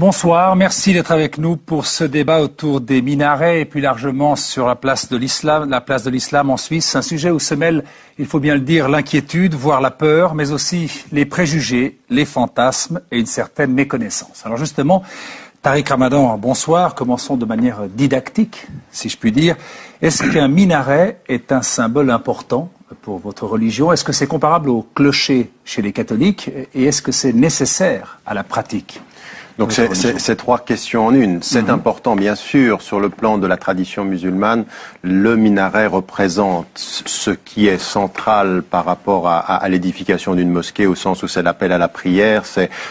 Bonsoir, merci d'être avec nous pour ce débat autour des minarets et plus largement sur la place de l'islam en Suisse. Un sujet où se mêle, il faut bien le dire, l'inquiétude, voire la peur, mais aussi les préjugés, les fantasmes et une certaine méconnaissance. Alors justement, Tariq Ramadan, bonsoir. Commençons de manière didactique, si je puis dire. Est-ce qu'un minaret est un symbole important pour votre religion? Est-ce que c'est comparable au clocher chez les catholiques? Et est-ce que c'est nécessaire à la pratique? Donc c'est trois questions en une. C'est important, bien sûr, sur le plan de la tradition musulmane, le minaret représente ce qui est central par rapport à l'édification d'une mosquée, au sens où c'est l'appel à la prière.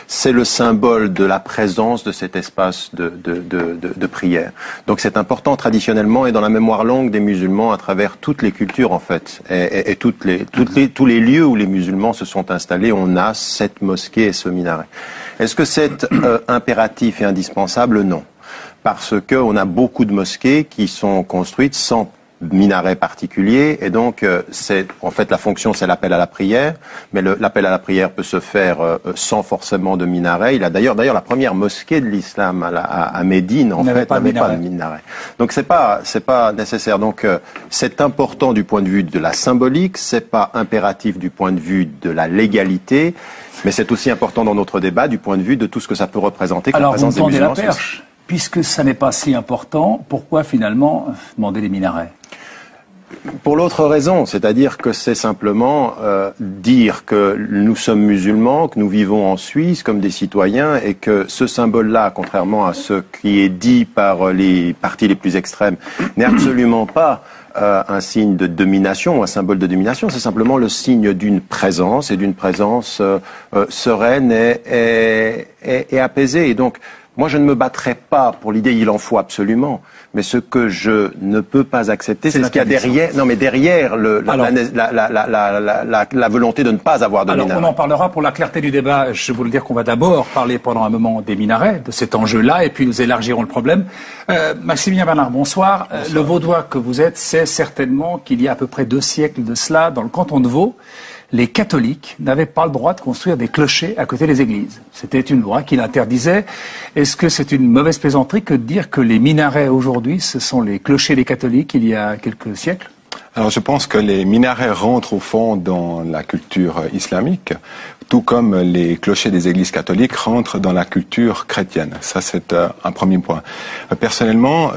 C'est le symbole de la présence de cet espace de prière. Donc c'est important traditionnellement et dans la mémoire longue des musulmans à travers toutes les cultures en fait et tous les lieux où les musulmans se sont installés, on a cette mosquée et ce minaret. Est-ce que c'est impératif et indispensable? Non. Parce qu'on a beaucoup de mosquées qui sont construites sans minaret particulier et donc en fait la fonction c'est l'appel à la prière, mais l'appel à la prière peut se faire sans forcément de minaret. Il a d'ailleurs la première mosquée de l'islam à Médine en fait n'avait pas de minaret. Donc c'est pas nécessaire. Donc c'est important du point de vue de la symbolique, c'est pas impératif du point de vue de la légalité. Mais c'est aussi important dans notre débat du point de vue de tout ce que ça peut représenter comme présence des musulmans. Alors vous tendez la perche, puisque ça n'est pas si important, pourquoi finalement demander des minarets? Pour l'autre raison, c'est-à-dire que c'est simplement dire que nous sommes musulmans, que nous vivons en Suisse comme des citoyens et que ce symbole-là, contrairement à ce qui est dit par les partis les plus extrêmes, n'est absolument pas un signe de domination, un symbole de domination, c'est simplement le signe d'une présence et d'une présence sereine et apaisée. Et donc, moi, je ne me battrai pas pour l'idée, il en faut absolument. Mais ce que je ne peux pas accepter, c'est ce qu'il y a derrière. Non, mais derrière la volonté de ne pas avoir de minaret. Alors, on en parlera pour la clarté du débat. Je veux dire qu'on va d'abord parler pendant un moment des minarets, de cet enjeu-là, et puis nous élargirons le problème. Maximilien Bernard, bonsoir. Le Vaudois que vous êtes sait certainement qu'il y a à peu près 2 siècles de cela, dans le canton de Vaud, les catholiques n'avaient pas le droit de construire des clochers à côté des églises. C'était une loi qui l'interdisait. Est-ce que c'est une mauvaise plaisanterie que de dire que les minarets aujourd'hui, ce sont les clochers des catholiques il y a quelques siècles? Alors je pense que les minarets rentrent au fond dans la culture islamique, tout comme les clochers des églises catholiques rentrent dans la culture chrétienne. Ça, c'est un premier point. Personnellement,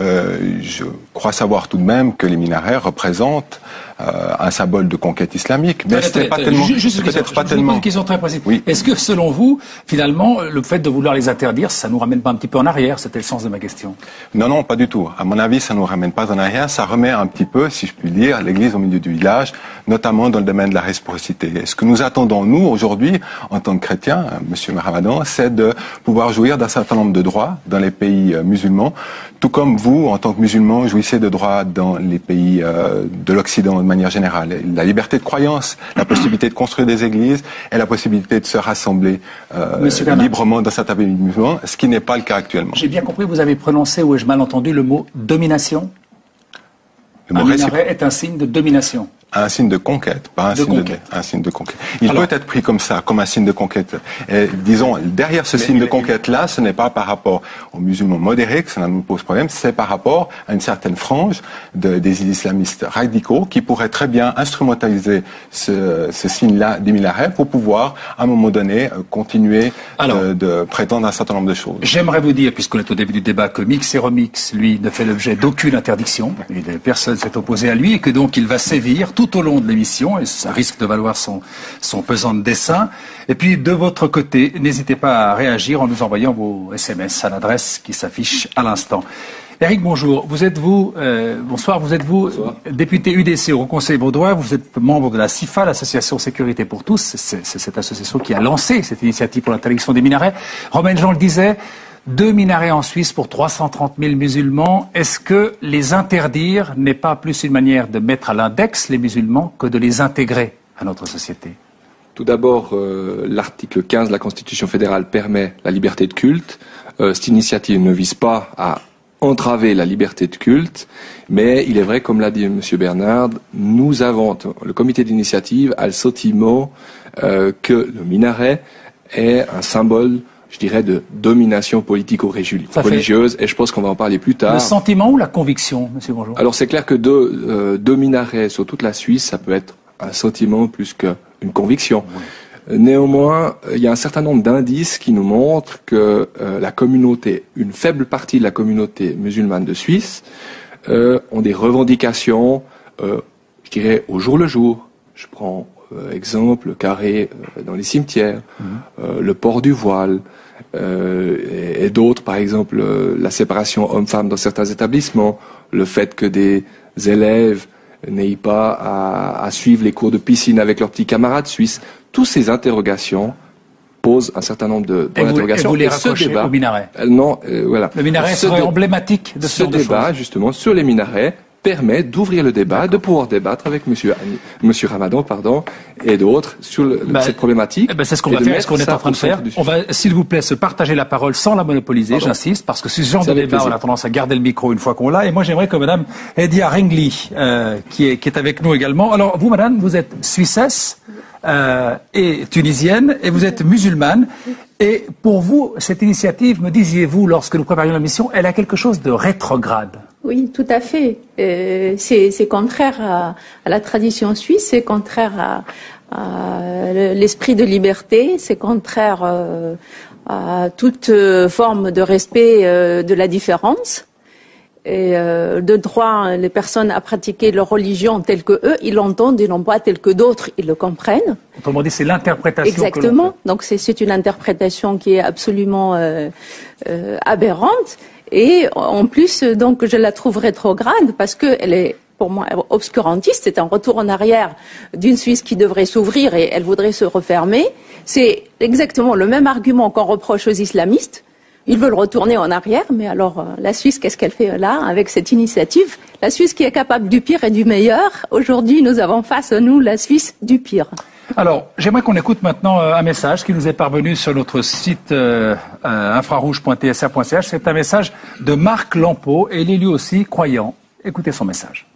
je crois savoir tout de même que les minarets représentent un symbole de conquête islamique, mais ce n'est pas tellement. Je vous pose une question très précise. Oui. Est-ce que, selon vous, finalement, le fait de vouloir les interdire, ça nous ramène pas un petit peu en arrière? C'était le sens de ma question. Non, pas du tout. À mon avis, ça nous ramène pas en arrière. Ça remet un petit peu, si je puis dire, l'église au milieu du village, notamment dans le domaine de la réciprocité. Et ce que nous attendons, nous, aujourd'hui, en tant que chrétiens, Monsieur Ramadan, c'est de pouvoir jouir d'un certain nombre de droits dans les pays musulmans, tout comme vous, en tant que musulmans, jouissez de droits dans les pays de l'Occident de manière générale. La liberté de croyance, la possibilité de construire des églises et la possibilité de se rassembler librement dans certains pays musulmans, ce qui n'est pas le cas actuellement. J'ai bien compris, vous avez prononcé, ou ai-je mal entendu, le mot domination? Un minaret est un signe de domination. Un signe de conquête, pas un signe de conquête. Il peut être pris comme ça, comme un signe de conquête. Et, disons, derrière ce signe de conquête-là, ce n'est pas par rapport aux musulmans modérés que ça nous pose problème, c'est par rapport à une certaine frange des islamistes radicaux qui pourraient très bien instrumentaliser ce signe-là des minarets pour pouvoir, à un moment donné, continuer de prétendre un certain nombre de choses. J'aimerais vous dire, puisqu'on est au début du débat, que Mix et Remix, lui, ne fait l'objet d'aucune interdiction. Personne s'est opposé à lui et que donc il va sévir tout au long de l'émission, et ça risque de valoir son pesant de dessin. Et puis, de votre côté, n'hésitez pas à réagir en nous envoyant vos SMS à l'adresse qui s'affiche à l'instant. Eric, bonjour. Bonsoir, vous êtes député UDC au Conseil vaudois, vous êtes membre de la CIFA, l'Association Sécurité pour tous. C'est cette association qui a lancé cette initiative pour l'interdiction des minarets. Romain Jean le disait, 2 minarets en Suisse pour 330 000 musulmans. Est-ce que les interdire n'est pas plus une manière de mettre à l'index les musulmans que de les intégrer à notre société? Tout d'abord, l'article 15 de la Constitution fédérale permet la liberté de culte. Cette initiative ne vise pas à entraver la liberté de culte, mais il est vrai, comme l'a dit M. Bernard, le comité d'initiative a le sentiment que le minaret est un symbole, je dirais, de domination politico-religieuse, et je pense qu'on va en parler plus tard. Le sentiment ou la conviction, Monsieur Bonjour? Alors c'est clair que deux minarets sur toute la Suisse, ça peut être un sentiment plus qu'une conviction. Oui. Néanmoins, il y a un certain nombre d'indices qui nous montrent que la communauté, une faible partie de la communauté musulmane de Suisse, ont des revendications, je dirais, au jour le jour. Je prends exemple le carré dans les cimetières, le port du voile, et d'autres, par exemple la séparation homme-femme dans certains établissements, le fait que des élèves n'aient pas à suivre les cours de piscine avec leurs petits camarades suisses. Toutes ces interrogations posent un certain nombre de points d'interrogation. Et vous les raccrochez au minaret? Non, voilà. Le minaret serait emblématique de ce débat, justement, sur les minarets, permet d'ouvrir le débat, de pouvoir débattre avec Monsieur Ramadan, et d'autres sur cette problématique. C'est ce qu'on va faire, ce qu'on est en train de faire. On va, s'il vous plaît, se partager la parole sans la monopoliser, j'insiste, parce que ce genre de débat, on a tendance à garder le micro une fois qu'on l'a. Et moi, j'aimerais que Madame Edia Rengli, qui est avec nous également. Alors, vous, Madame, vous êtes suissesse et tunisienne, et vous êtes musulmane. Et pour vous, cette initiative, me disiez-vous, lorsque nous préparions la mission, elle a quelque chose de rétrograde. Oui, tout à fait. C'est contraire à la tradition suisse, c'est contraire à l'esprit de liberté, c'est contraire à toute forme de respect de la différence et de droit les personnes à pratiquer leur religion telle que eux, ils l'entendent, ils l'ont pas telle que d'autres, ils le comprennent. Autrement dit, c'est l'interprétation. Exactement. Donc c'est une interprétation qui est absolument aberrante. Et en plus, donc, je la trouve rétrograde parce que elle est, pour moi, obscurantiste. C'est un retour en arrière d'une Suisse qui devrait s'ouvrir et elle voudrait se refermer. C'est exactement le même argument qu'on reproche aux islamistes. Ils veulent retourner en arrière, mais alors la Suisse, qu'est-ce qu'elle fait là avec cette initiative? La Suisse qui est capable du pire et du meilleur. Aujourd'hui, nous avons face à nous la Suisse du pire. Alors, j'aimerais qu'on écoute maintenant un message qui nous est parvenu sur notre site infrarouge.tsr.ch. C'est un message de Marc Lampeau et il est lui aussi croyant. Écoutez son message.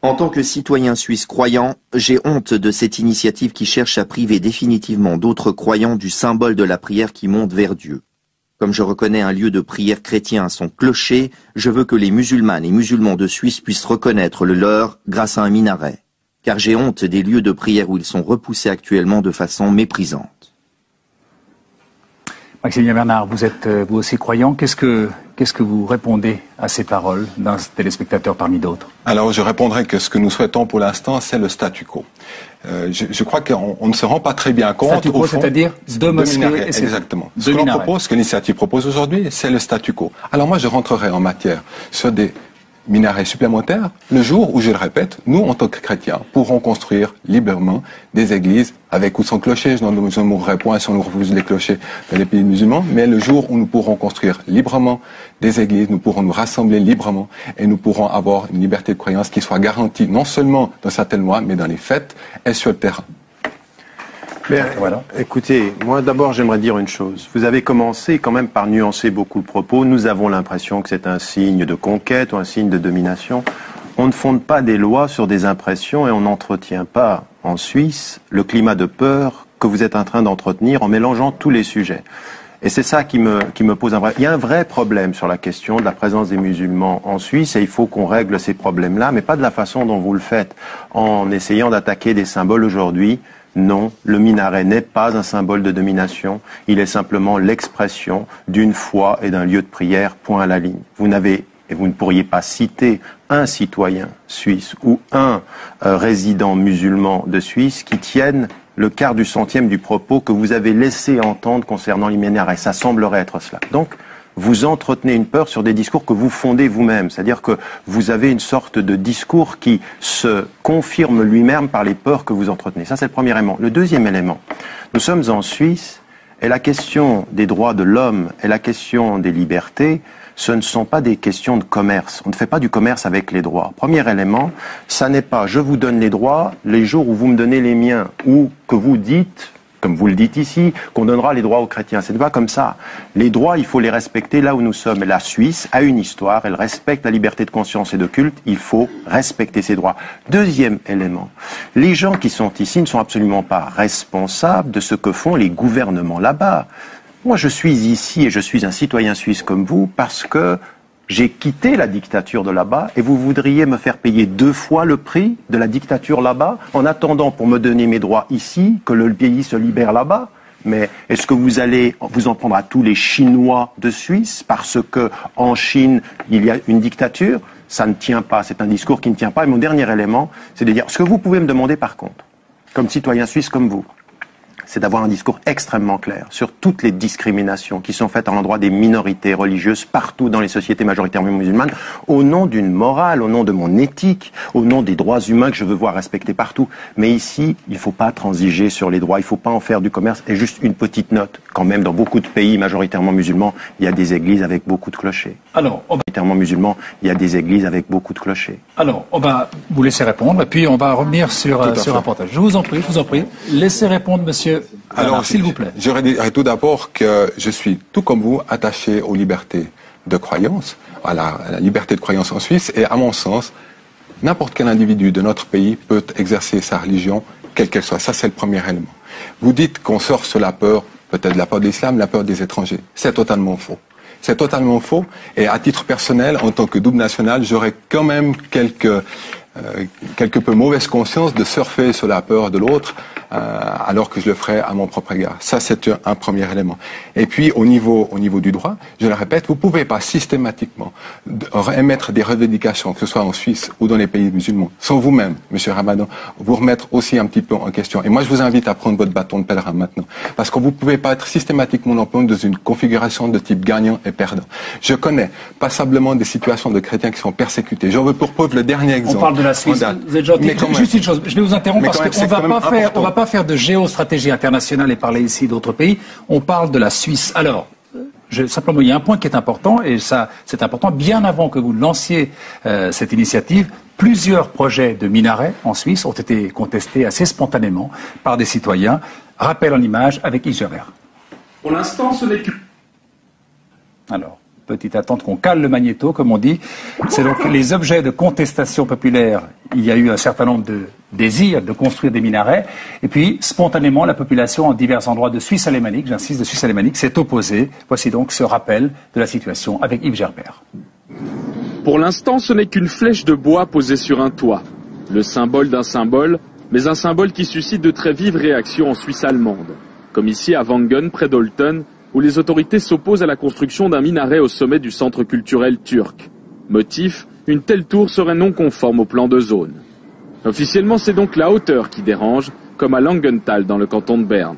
En tant que citoyen suisse croyant, j'ai honte de cette initiative qui cherche à priver définitivement d'autres croyants du symbole de la prière qui monte vers Dieu. Comme je reconnais un lieu de prière chrétien à son clocher, je veux que les musulmanes et musulmans de Suisse puissent reconnaître le leur grâce à un minaret. Car j'ai honte des lieux de prière où ils sont repoussés actuellement de façon méprisante. Maximilien Bernard, vous êtes vous aussi croyant. Qu'est-ce que vous répondez à ces paroles d'un téléspectateur parmi d'autres? Alors je répondrai que ce que nous souhaitons pour l'instant, c'est le statu quo. Je crois qu'on ne se rend pas très bien compte. Statu quo, c'est-à-dire deux mosquées. Exactement. Ce que l'on propose, ce que l'initiative propose aujourd'hui, c'est le statu quo. Alors moi, je rentrerai en matière sur des minarets supplémentaires le jour où, je le répète, nous, en tant que chrétiens, pourrons construire librement des églises avec ou sans clocher. Je ne mourrai point si on nous refuse les clochers dans les pays musulmans, mais le jour où nous pourrons construire librement des églises, nous pourrons nous rassembler librement et nous pourrons avoir une liberté de croyance qui soit garantie non seulement dans certaines lois, mais dans les faits et sur le terrain. Bien, voilà. Écoutez, moi d'abord j'aimerais dire une chose. Vous avez commencé quand même par nuancer beaucoup le propos. Nous avons l'impression que c'est un signe de conquête ou un signe de domination. On ne fonde pas des lois sur des impressions et on n'entretient pas en Suisse le climat de peur que vous êtes en train d'entretenir en mélangeant tous les sujets. Et c'est ça qui me pose un vrai... Il y a un vrai problème sur la question de la présence des musulmans en Suisse et il faut qu'on règle ces problèmes-là, mais pas de la façon dont vous le faites, en essayant d'attaquer des symboles aujourd'hui. Non, le minaret n'est pas un symbole de domination, il est simplement l'expression d'une foi et d'un lieu de prière, point à la ligne. Vous ne pourriez pas citer un citoyen suisse ou un résident musulman de Suisse qui tienne le quart du centième du propos que vous avez laissé entendre concernant les minarets. Ça semblerait être cela. Donc, vous entretenez une peur sur des discours que vous fondez vous-même. C'est-à-dire que vous avez une sorte de discours qui se confirme lui-même par les peurs que vous entretenez. Ça, c'est le premier élément. Le deuxième élément, nous sommes en Suisse et la question des droits de l'homme et la question des libertés, ce ne sont pas des questions de commerce. On ne fait pas du commerce avec les droits. Premier élément, ça n'est pas je vous donne les droits les jours où vous me donnez les miens ou que vous dites comme vous le dites ici, qu'on donnera les droits aux chrétiens. C'est pas comme ça. Les droits, il faut les respecter là où nous sommes. Et la Suisse a une histoire, elle respecte la liberté de conscience et de culte, il faut respecter ces droits. Deuxième élément, les gens qui sont ici ne sont absolument pas responsables de ce que font les gouvernements là-bas. Moi, je suis ici et je suis un citoyen suisse comme vous parce que j'ai quitté la dictature de là-bas et vous voudriez me faire payer 2 fois le prix de la dictature là-bas en attendant pour me donner mes droits ici que le pays se libère là-bas. Mais est-ce que vous allez vous en prendre à tous les Chinois de Suisse parce que en Chine il y a une dictature? Ça ne tient pas, c'est un discours qui ne tient pas. Et mon dernier élément, c'est de dire ce que vous pouvez me demander par contre, comme citoyen suisse comme vous, c'est d'avoir un discours extrêmement clair sur toutes les discriminations qui sont faites à l'endroit des minorités religieuses partout dans les sociétés majoritairement musulmanes, au nom d'une morale, au nom de mon éthique, au nom des droits humains que je veux voir respectés partout. Mais ici, il ne faut pas transiger sur les droits, il ne faut pas en faire du commerce. Et juste une petite note, quand même, dans beaucoup de pays majoritairement musulmans, il y a des églises avec beaucoup de clochers. Alors, majoritairement musulmans, il y a des églises avec beaucoup de clochers. Alors, on va vous laisser répondre, et puis on va revenir sur ce reportage. Je vous en prie, laissez répondre, monsieur. Alors, s'il vous plaît. Je dirais tout d'abord que je suis, tout comme vous, attaché aux libertés de croyance, à la liberté de croyance en Suisse, et à mon sens, n'importe quel individu de notre pays peut exercer sa religion, quelle qu'elle soit. Ça, c'est le premier élément. Vous dites qu'on sort sur la peur, peut-être la peur de l'islam, la peur des étrangers. C'est totalement faux. C'est totalement faux. Et à titre personnel, en tant que double national, j'aurais quand même quelque peu mauvaise conscience de surfer sur la peur de l'autre, alors que je le ferais à mon propre égard. Ça, c'est un premier élément. Et puis, au niveau du droit, je le répète, vous ne pouvez pas systématiquement émettre des revendications, que ce soit en Suisse ou dans les pays musulmans, sans vous-même, monsieur Ramadan, vous remettre aussi un petit peu en question. Et moi, je vous invite à prendre votre bâton de pèlerin maintenant. Parce que vous ne pouvez pas être systématiquement dans une configuration de type gagnant et perdant. Je connais passablement des situations de chrétiens qui sont persécutés. J'en veux pour preuve le dernier exemple. On parle de la Suisse. Vous êtes gentil. Juste une chose, je vais vous interrompre parce qu'on ne va pas faire de géostratégie internationale et parler ici d'autres pays. On parle de la Suisse. Alors, simplement, il y a un point qui est important, et ça, c'est important, bien avant que vous lanciez cette initiative, plusieurs projets de minarets en Suisse ont été contestés assez spontanément par des citoyens. Rappel en image avec Yves Gerbert. Pour l'instant, ce n'est que... Alors, petite attente qu'on cale le magnéto, comme on dit. C'est donc les objets de contestation populaire. Il y a eu un certain nombre de désirs de construire des minarets. Et puis, spontanément, la population en divers endroits de Suisse alémanique, j'insiste, de Suisse alémanique, s'est opposée. Voici donc ce rappel de la situation avec Yves Gerbert. Pour l'instant, ce n'est qu'une flèche de bois posée sur un toit. Le symbole d'un symbole, mais un symbole qui suscite de très vives réactions en Suisse allemande. Comme ici à Wangen, près d'Olten, où les autorités s'opposent à la construction d'un minaret au sommet du centre culturel turc. Motif, une telle tour serait non conforme au plan de zone. Officiellement, c'est donc la hauteur qui dérange, comme à Langenthal dans le canton de Berne.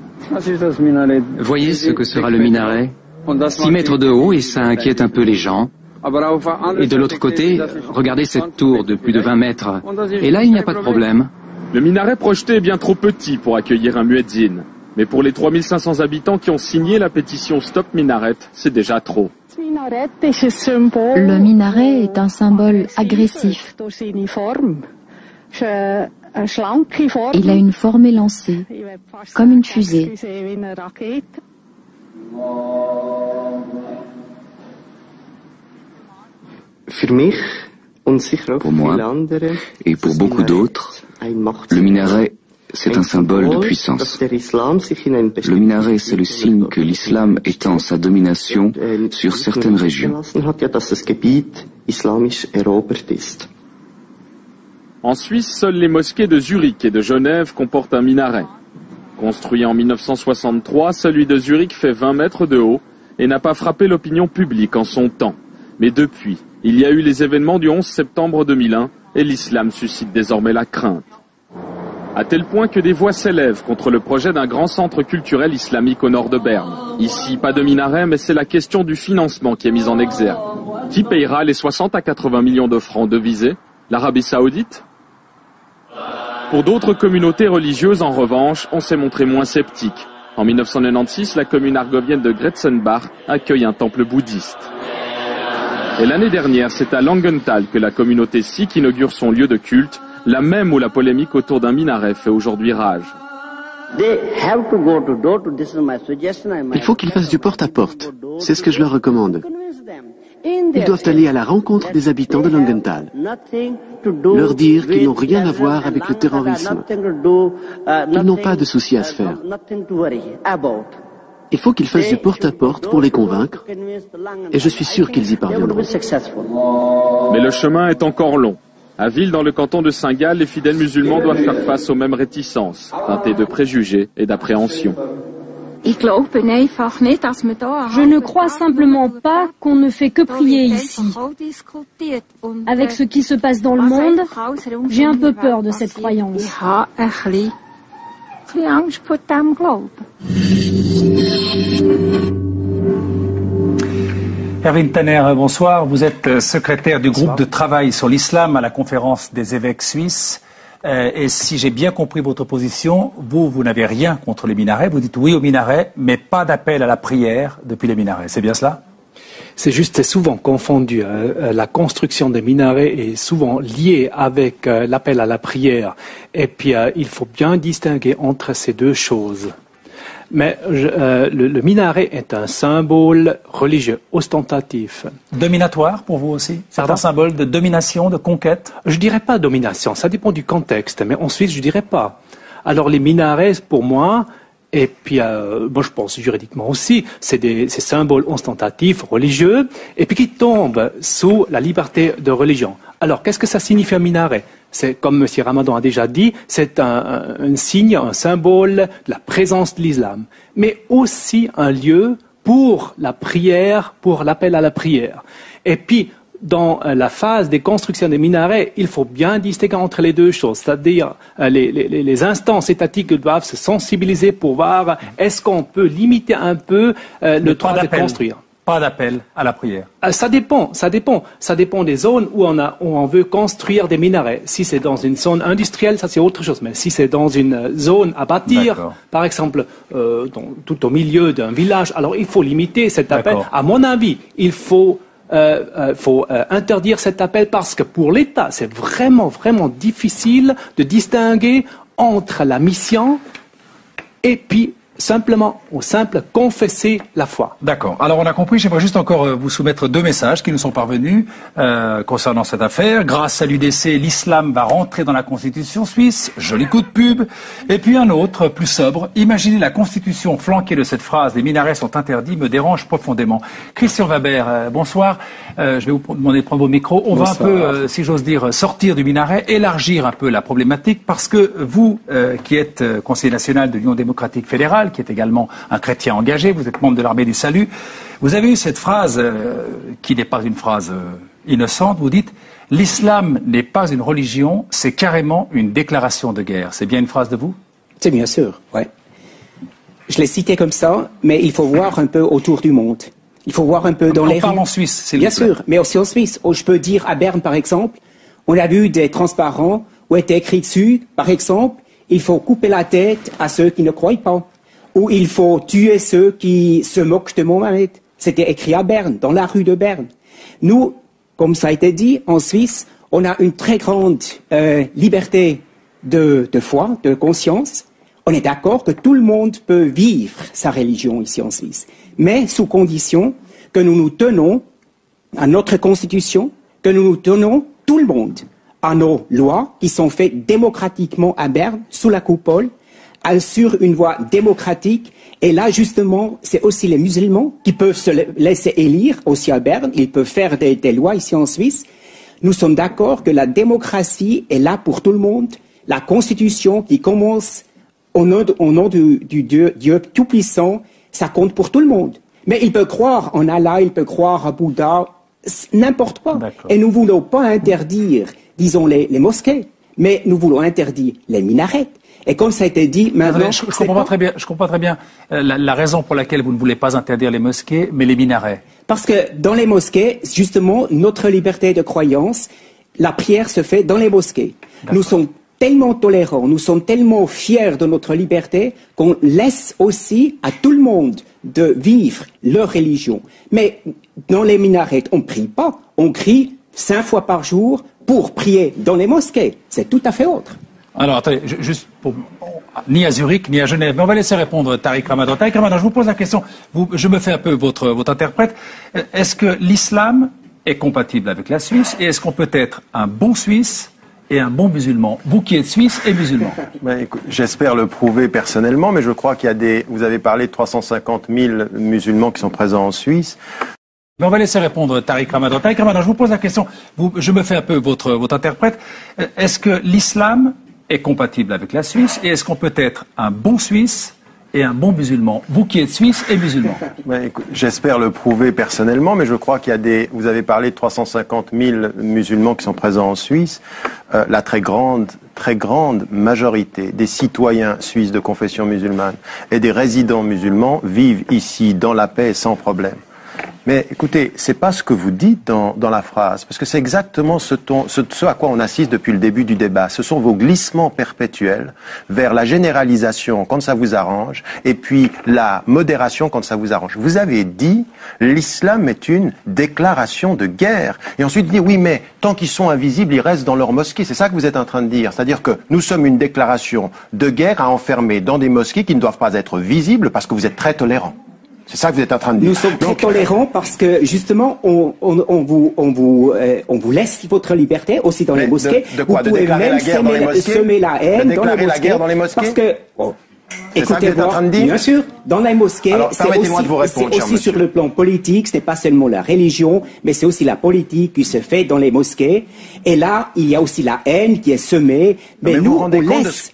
Voyez ce que sera le minaret. 6 mètres de haut et ça inquiète un peu les gens. Et de l'autre côté, regardez cette tour de plus de 20 mètres. Et là, il n'y a pas de problème. Le minaret projeté est bien trop petit pour accueillir un muezzin. Mais pour les 3500 habitants qui ont signé la pétition Stop Minaret, c'est déjà trop. Le minaret est un symbole agressif. Il a une forme élancée, comme une fusée. Pour moi, et pour beaucoup d'autres, le minaret, c'est un symbole de puissance. Le minaret, c'est le signe que l'islam étend sa domination sur certaines régions. En Suisse, seules les mosquées de Zurich et de Genève comportent un minaret. Construit en 1963, celui de Zurich fait 20 mètres de haut et n'a pas frappé l'opinion publique en son temps. Mais depuis, il y a eu les événements du 11 septembre 2001 et l'islam suscite désormais la crainte. À tel point que des voix s'élèvent contre le projet d'un grand centre culturel islamique au nord de Berne. Ici, pas de minaret, mais c'est la question du financement qui est mise en exergue. Qui payera les 60 à 80 millions de francs devisés? L'Arabie Saoudite? Pour d'autres communautés religieuses, en revanche, on s'est montré moins sceptique. En 1996, la commune argovienne de Gretzenbach accueille un temple bouddhiste. Et l'année dernière, c'est à Langenthal que la communauté sikh inaugure son lieu de culte, la même où la polémique autour d'un minaret fait aujourd'hui rage. Il faut qu'ils fassent du porte-à-porte. C'est ce que je leur recommande. Ils doivent aller à la rencontre des habitants de Langenthal. Leur dire qu'ils n'ont rien à voir avec le terrorisme. Qu'ils n'ont pas de soucis à se faire. Il faut qu'ils fassent du porte-à-porte pour les convaincre. Et je suis sûr qu'ils y parviendront. Mais le chemin est encore long. À Ville, dans le canton de Saint-Gall, les fidèles musulmans doivent faire face aux mêmes réticences, teintées de préjugés et d'appréhension. Je ne crois simplement pas qu'on ne fait que prier ici. Avec ce qui se passe dans le monde, j'ai un peu peur de cette croyance. Erwin Tanner, bonsoir. Vous êtes secrétaire du groupe de travail sur l'islam à la conférence des évêques suisses. Et si j'ai bien compris votre position, vous n'avez rien contre les minarets. Vous dites oui aux minarets, mais pas d'appel à la prière depuis les minarets. C'est bien cela ? C'est juste, c'est souvent confondu. La construction des minarets est souvent liée avec l'appel à la prière. Et puis, il faut bien distinguer entre ces deux choses. Mais le minaret est un symbole religieux ostentatif. Dominatoire pour vous aussi? C'est un symbole de domination, de conquête? Je dirais pas domination, ça dépend du contexte, mais en Suisse je dirais pas. Alors les minarets pour moi, et puis moi je pense juridiquement aussi, c'est des symboles ostentatifs, religieux, et puis qui tombent sous la liberté de religion. Alors qu'est-ce que ça signifie un minaret? C'est, comme M. Ramadan a déjà dit, c'est un signe, un symbole de la présence de l'islam, mais aussi un lieu pour la prière, pour l'appel à la prière. Et puis, dans la phase des constructions des minarets, il faut bien distinguer entre les deux choses, c'est-à-dire les instances étatiques doivent se sensibiliser pour voir est-ce qu'on peut limiter un peu le droit de construire. Pas d'appel à la prière. Ça dépend des zones où on veut construire des minarets. Si c'est dans une zone industrielle, ça c'est autre chose. Mais si c'est dans une zone à bâtir, par exemple, tout au milieu d'un village, alors il faut limiter cet appel. À mon avis, il faut interdire cet appel parce que pour l'État, c'est vraiment, vraiment difficile de distinguer entre la mission et puis simplement ou simple confesser la foi. D'accord. Alors on a compris, j'aimerais juste encore vous soumettre deux messages qui nous sont parvenus concernant cette affaire. Grâce à l'UDC, l'islam va rentrer dans la Constitution suisse. Joli coup de pub. Et puis un autre, plus sobre. Imaginez la Constitution flanquée de cette phrase « Les minarets sont interdits » me dérange profondément. Christian Weber, bonsoir. Je vais vous demander de prendre vos micros. On va un peu, si j'ose dire, sortir du minaret, élargir un peu la problématique parce que vous, qui êtes conseiller national de l'Union démocratique fédérale, qui est également un chrétien engagé, vous êtes membre de l'armée du salut, vous avez eu cette phrase qui n'est pas une phrase innocente, vous dites « L'islam n'est pas une religion, c'est carrément une déclaration de guerre ». C'est bien une phrase de vous? C'est bien sûr, oui. Je l'ai cité comme ça, mais il faut voir un peu autour du monde. Il faut voir un peu dans les rues. On parle en Suisse, c'est bien sûr, mais aussi en Suisse. Je peux dire à Berne, par exemple, on a vu des transparents où était écrit dessus, par exemple, il faut couper la tête à ceux qui ne croient pas. Ou il faut tuer ceux qui se moquent de Mohamed. C'était écrit à Berne, dans la rue de Berne. Nous, comme ça a été dit, en Suisse, on a une très grande liberté de foi, de conscience. On est d'accord que tout le monde peut vivre sa religion ici en Suisse, mais sous condition que nous nous tenons à notre constitution, que nous nous tenons tout le monde à nos lois qui sont faites démocratiquement à Berne, sous la coupole, sur une voie démocratique. Et là, justement, c'est aussi les musulmans qui peuvent se laisser élire aussi à Berne. Ils peuvent faire des lois ici en Suisse. Nous sommes d'accord que la démocratie est là pour tout le monde. La Constitution qui commence au nom du Dieu Tout-Puissant, ça compte pour tout le monde. Mais il peut croire en Allah, il peut croire à Bouddha, n'importe quoi. Et nous ne voulons pas interdire, disons, les mosquées, mais nous voulons interdire les minarets. Et comme ça a été dit, maintenant... Je comprends très bien la raison pour laquelle vous ne voulez pas interdire les mosquées, mais les minarets. Parce que dans les mosquées, justement, notre liberté de croyance, la prière se fait dans les mosquées. Nous sommes tellement tolérants, nous sommes tellement fiers de notre liberté qu'on laisse aussi à tout le monde de vivre leur religion. Mais dans les minarets, on ne prie pas, on crie 5 fois par jour pour prier dans les mosquées. C'est tout à fait autre. Alors, attendez, juste pour... Ni à Zurich, ni à Genève. Mais on va laisser répondre Tariq Ramadan. Tariq Ramadan, je vous pose la question. Je me fais un peu votre interprète. Est-ce que l'islam est compatible avec la Suisse? Et est-ce qu'on peut être un bon Suisse et un bon musulman? Vous qui êtes suisse et musulman. J'espère le prouver personnellement, mais je crois qu'il y a vous avez parlé de 350 000 musulmans qui sont présents en Suisse. Mais on va laisser répondre Tariq Ramadan. Tariq Ramadan, je vous pose la question. Je me fais un peu votre interprète. Est-ce que l'islam est compatible avec la Suisse et est-ce qu'on peut être un bon Suisse et un bon musulman? Vous qui êtes suisse et musulman. J'espère le prouver personnellement, mais je crois qu'il y a vous avez parlé de 350 000 musulmans qui sont présents en Suisse. La très grande majorité des citoyens suisses de confession musulmane et des résidents musulmans vivent ici dans la paix sans problème. Mais écoutez, c'est pas ce que vous dites dans la phrase, parce que c'est exactement ce à quoi on assiste depuis le début du débat. Ce sont vos glissements perpétuels vers la généralisation quand ça vous arrange, et puis la modération quand ça vous arrange. Vous avez dit l'islam est une déclaration de guerre, et ensuite dit oui, mais tant qu'ils sont invisibles, ils restent dans leur mosquée. C'est ça que vous êtes en train de dire, c'est-à-dire que nous sommes une déclaration de guerre à enfermer dans des mosquées qui ne doivent pas être visibles parce que vous êtes très tolérants. C'est ça que vous êtes en train de dire. Nous sommes très tolérants parce que justement on vous laisse votre liberté aussi dans les mosquées. Vous pouvez même semer la haine dans les mosquées. Parce que écoutez-moi, bien sûr, dans les mosquées, c'est aussi sur le plan politique, ce n'est pas seulement la religion, mais c'est aussi la politique qui se fait dans les mosquées. Et là, il y a aussi la haine qui est semée. Mais nous, on laisse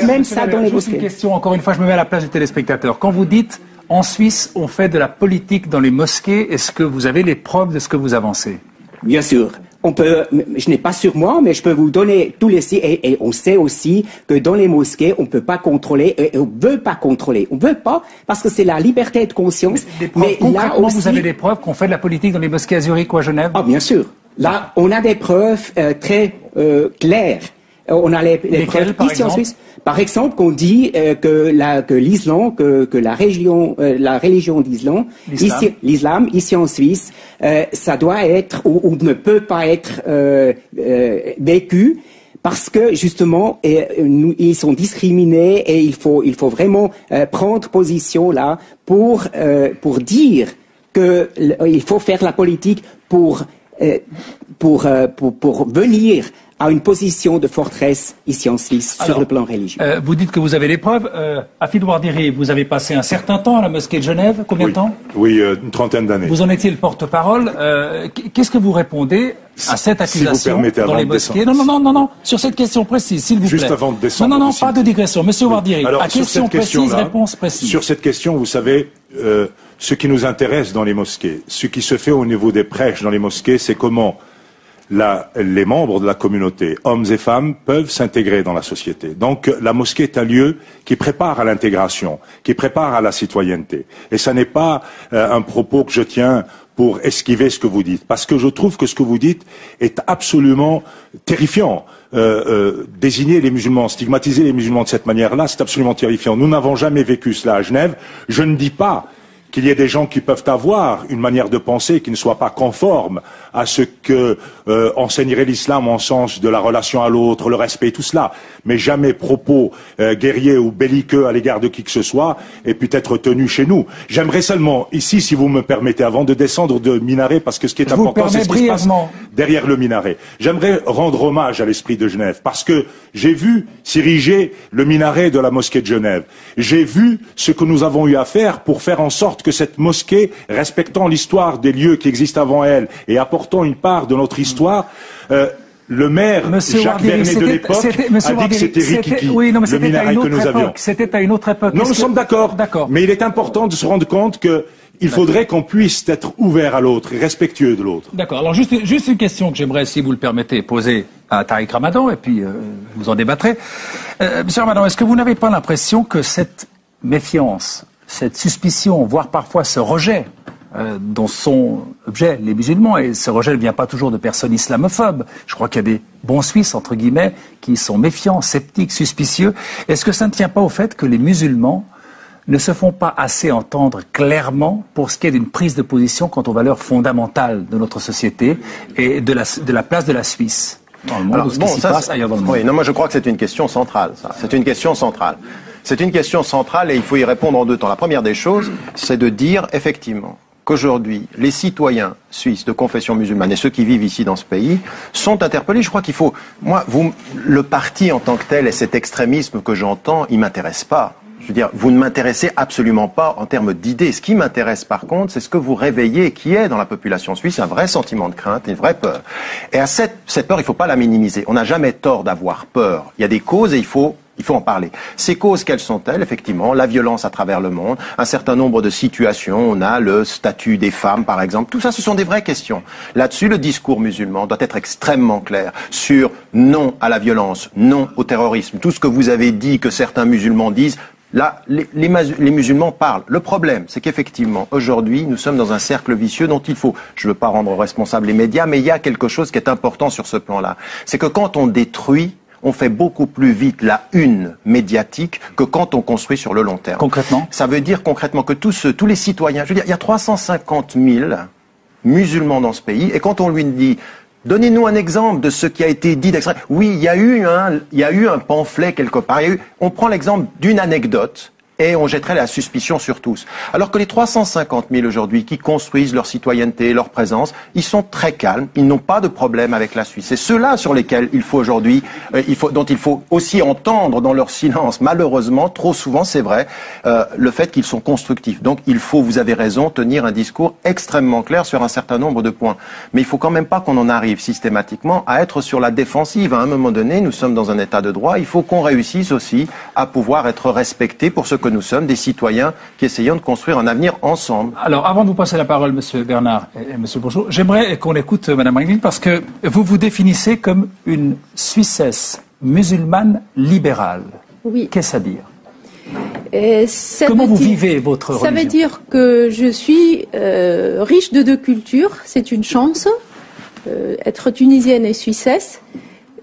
même ça dans les mosquées. Une question, encore une fois, je me mets à la place du téléspectateur. Quand vous dites en Suisse, on fait de la politique dans les mosquées, est-ce que vous avez les preuves de ce que vous avancez? Bien sûr. Je n'ai pas sur moi, mais je peux vous donner tous les signes. Et on sait aussi que dans les mosquées, on ne peut pas contrôler, et on ne veut pas contrôler. On ne veut pas, parce que c'est la liberté de conscience. Mais là aussi, vous avez des preuves qu'on fait de la politique dans les mosquées à Zurich ou à Genève? Ah, bien sûr. Là, on a des preuves très claires. On a les preuves ici en Suisse. Par exemple, qu'on dit que l'islam, que la religion d'islam, l'islam ici en Suisse, ça doit être ou ne peut pas être vécu parce que justement ils sont discriminés et il faut vraiment prendre position là pour dire que il faut faire la politique pour venir à une position de forteresse ici en Suisse sur le plan religieux. Vous dites que vous avez les preuves. Afid Ouardiri, vous avez passé un certain temps à la mosquée de Genève. Combien de temps? Oui, une trentaine d'années. Vous en étiez le porte-parole. Qu'est-ce que vous répondez à cette accusation si vous permettez, dans les mosquées? Non. Sur cette question précise, s'il vous plaît. Juste avant de descendre. Non, pas de digression. Monsieur Ouardiri, à question précise, réponse précise. Sur cette question, vous savez, ce qui nous intéresse dans les mosquées, ce qui se fait au niveau des prêches dans les mosquées, c'est comment les membres de la communauté, hommes et femmes, peuvent s'intégrer dans la société. Donc la mosquée est un lieu qui prépare à l'intégration, qui prépare à la citoyenneté. Et ça n'est pas un propos que je tiens pour esquiver ce que vous dites, parce que je trouve que ce que vous dites est absolument terrifiant. Désigner les musulmans, stigmatiser les musulmans de cette manière-là, c'est absolument terrifiant. Nous n'avons jamais vécu cela à Genève. Je ne dis pas qu'il y ait des gens qui peuvent avoir une manière de penser qui ne soit pas conforme à ce que enseignerait l'islam en sens de la relation à l'autre, le respect, tout cela. Mais jamais propos guerriers ou belliqueux à l'égard de qui que ce soit et peut être tenu chez nous. J'aimerais seulement, ici, si vous me permettez, avant de descendre de minaret, parce que ce qui est important, c'est ce qui se passe derrière le minaret. J'aimerais rendre hommage à l'esprit de Genève, parce que j'ai vu s'ériger le minaret de la mosquée de Genève. J'ai vu ce que nous avons eu à faire pour faire en sorte que cette mosquée, respectant l'histoire des lieux qui existent avant elle et apportant une part de notre histoire, le maire Jacques Vernet de l'époque a dit que c'était rikiki, le minaret que nous avions. C'était à une autre époque. Non, nous sommes d'accord. Mais il est important de se rendre compte qu'il faudrait qu'on puisse être ouvert à l'autre et respectueux de l'autre. D'accord. Alors juste une question que j'aimerais, si vous le permettez, poser à Tariq Ramadan, et puis vous en débattrez. Monsieur Ramadan, est-ce que vous n'avez pas l'impression que cette méfiance, cette suspicion, voire parfois ce rejet dont sont objets les musulmans, et ce rejet ne vient pas toujours de personnes islamophobes. Je crois qu'il y a des bons Suisses, entre guillemets, qui sont méfiants, sceptiques, suspicieux. Est-ce que ça ne tient pas au fait que les musulmans ne se font pas assez entendre clairement pour ce qui est d'une prise de position quant aux valeurs fondamentales de notre société et de la place de la Suisse? dans le monde, alors, ou ce qui s'y passe ailleurs dans le monde. Oui, non, moi je crois que c'est une question centrale, ça. C'est une question centrale. C'est une question centrale et il faut y répondre en deux temps. La première des choses, c'est de dire effectivement qu'aujourd'hui, les citoyens suisses de confession musulmane et ceux qui vivent ici dans ce pays sont interpellés. Je crois qu'il faut... Moi, le parti en tant que tel et cet extrémisme que j'entends, il m'intéresse pas. Je veux dire, vous ne m'intéressez absolument pas en termes d'idées. Ce qui m'intéresse par contre, c'est ce que vous réveillez, qui est dans la population suisse un vrai sentiment de crainte, une vraie peur. Et à cette peur, il ne faut pas la minimiser. On n'a jamais tort d'avoir peur. Il y a des causes et il faut en parler. Ces causes, quelles sont-elles? Effectivement, la violence à travers le monde, un certain nombre de situations, on a le statut des femmes, par exemple. Tout ça, ce sont des vraies questions. Là-dessus, le discours musulman doit être extrêmement clair sur non à la violence, non au terrorisme. Tout ce que vous avez dit, que certains musulmans disent, là, les musulmans parlent. Le problème, c'est qu'effectivement, aujourd'hui, nous sommes dans un cercle vicieux dont il faut, je ne veux pas rendre responsables les médias, mais il y a quelque chose qui est important sur ce plan-là. C'est que quand on détruit, on fait beaucoup plus vite la une médiatique que quand on construit sur le long terme. Concrètement? Ça veut dire concrètement que tous les citoyens, je veux dire, il y a 350 000 musulmans dans ce pays, et quand on lui dit, donnez-nous un exemple de ce qui a été dit d'extrême. Oui, il y a eu un pamphlet quelque part. On prend l'exemple d'une anecdote et on jetterait la suspicion sur tous. Alors que les 350 000 aujourd'hui qui construisent leur citoyenneté, leur présence, ils sont très calmes, ils n'ont pas de problème avec la Suisse. C'est ceux-là sur lesquels il faut aujourd'hui, dont il faut aussi entendre dans leur silence, malheureusement, trop souvent, c'est vrai, le fait qu'ils sont constructifs. Donc il faut, vous avez raison, tenir un discours extrêmement clair sur un certain nombre de points. Mais il faut quand même pas qu'on en arrive systématiquement à être sur la défensive. À un moment donné, nous sommes dans un état de droit, il faut qu'on réussisse aussi à pouvoir être respectés pour ce que nous sommes, des citoyens qui essayons de construire un avenir ensemble. Alors, avant de vous passer la parole, Monsieur Bernard et Monsieur Bourgeot, j'aimerais qu'on écoute Madame Ringling parce que vous vous définissez comme une Suissesse musulmane libérale. Oui. Qu'est-ce à dire? Comment vous vivez votre religion? Ça veut dire que je suis riche de deux cultures, c'est une chance, être tunisienne et suissesse,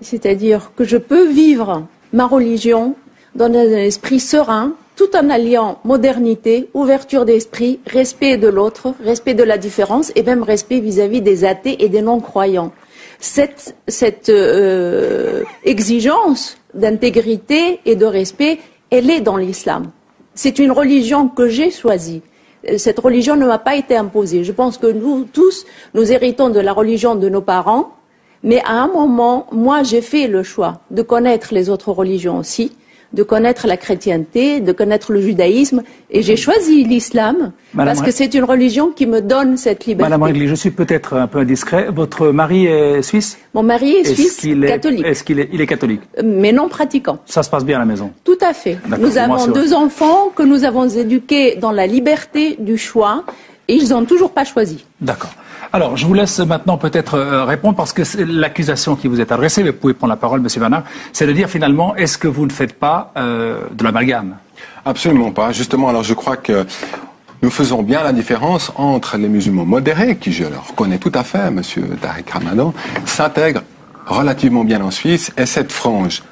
c'est-à-dire que je peux vivre ma religion dans un esprit serein, tout en alliant modernité, ouverture d'esprit, respect de l'autre, respect de la différence et même respect vis-à-vis des athées et des non-croyants. Cette exigence d'intégrité et de respect, elle est dans l'islam. C'est une religion que j'ai choisie. Cette religion ne m'a pas été imposée. Je pense que nous tous, nous héritons de la religion de nos parents, mais à un moment, moi j'ai fait le choix de connaître les autres religions aussi, de connaître la chrétienté, de connaître le judaïsme, et j'ai choisi l'islam parce que c'est une religion qui me donne cette liberté. Madame Ringling, je suis peut-être un peu indiscret. Votre mari est suisse? Mon mari est suisse, catholique. Est-ce qu'il est catholique? Mais non pratiquant. Ça se passe bien à la maison? Tout à fait. Nous avons deux enfants que nous avons éduqués dans la liberté du choix, et ils n'ont toujours pas choisi. D'accord. Alors, je vous laisse maintenant peut-être répondre parce que l'accusation qui vous est adressée, mais vous pouvez prendre la parole, Monsieur Bernard, c'est de dire finalement, est-ce que vous ne faites pas de l'amalgame? Absolument pas. Justement, alors je crois que nous faisons bien la différence entre les musulmans modérés, qui je le reconnais tout à fait, Monsieur Tariq Ramadan, s'intègrent relativement bien en Suisse, et cette frange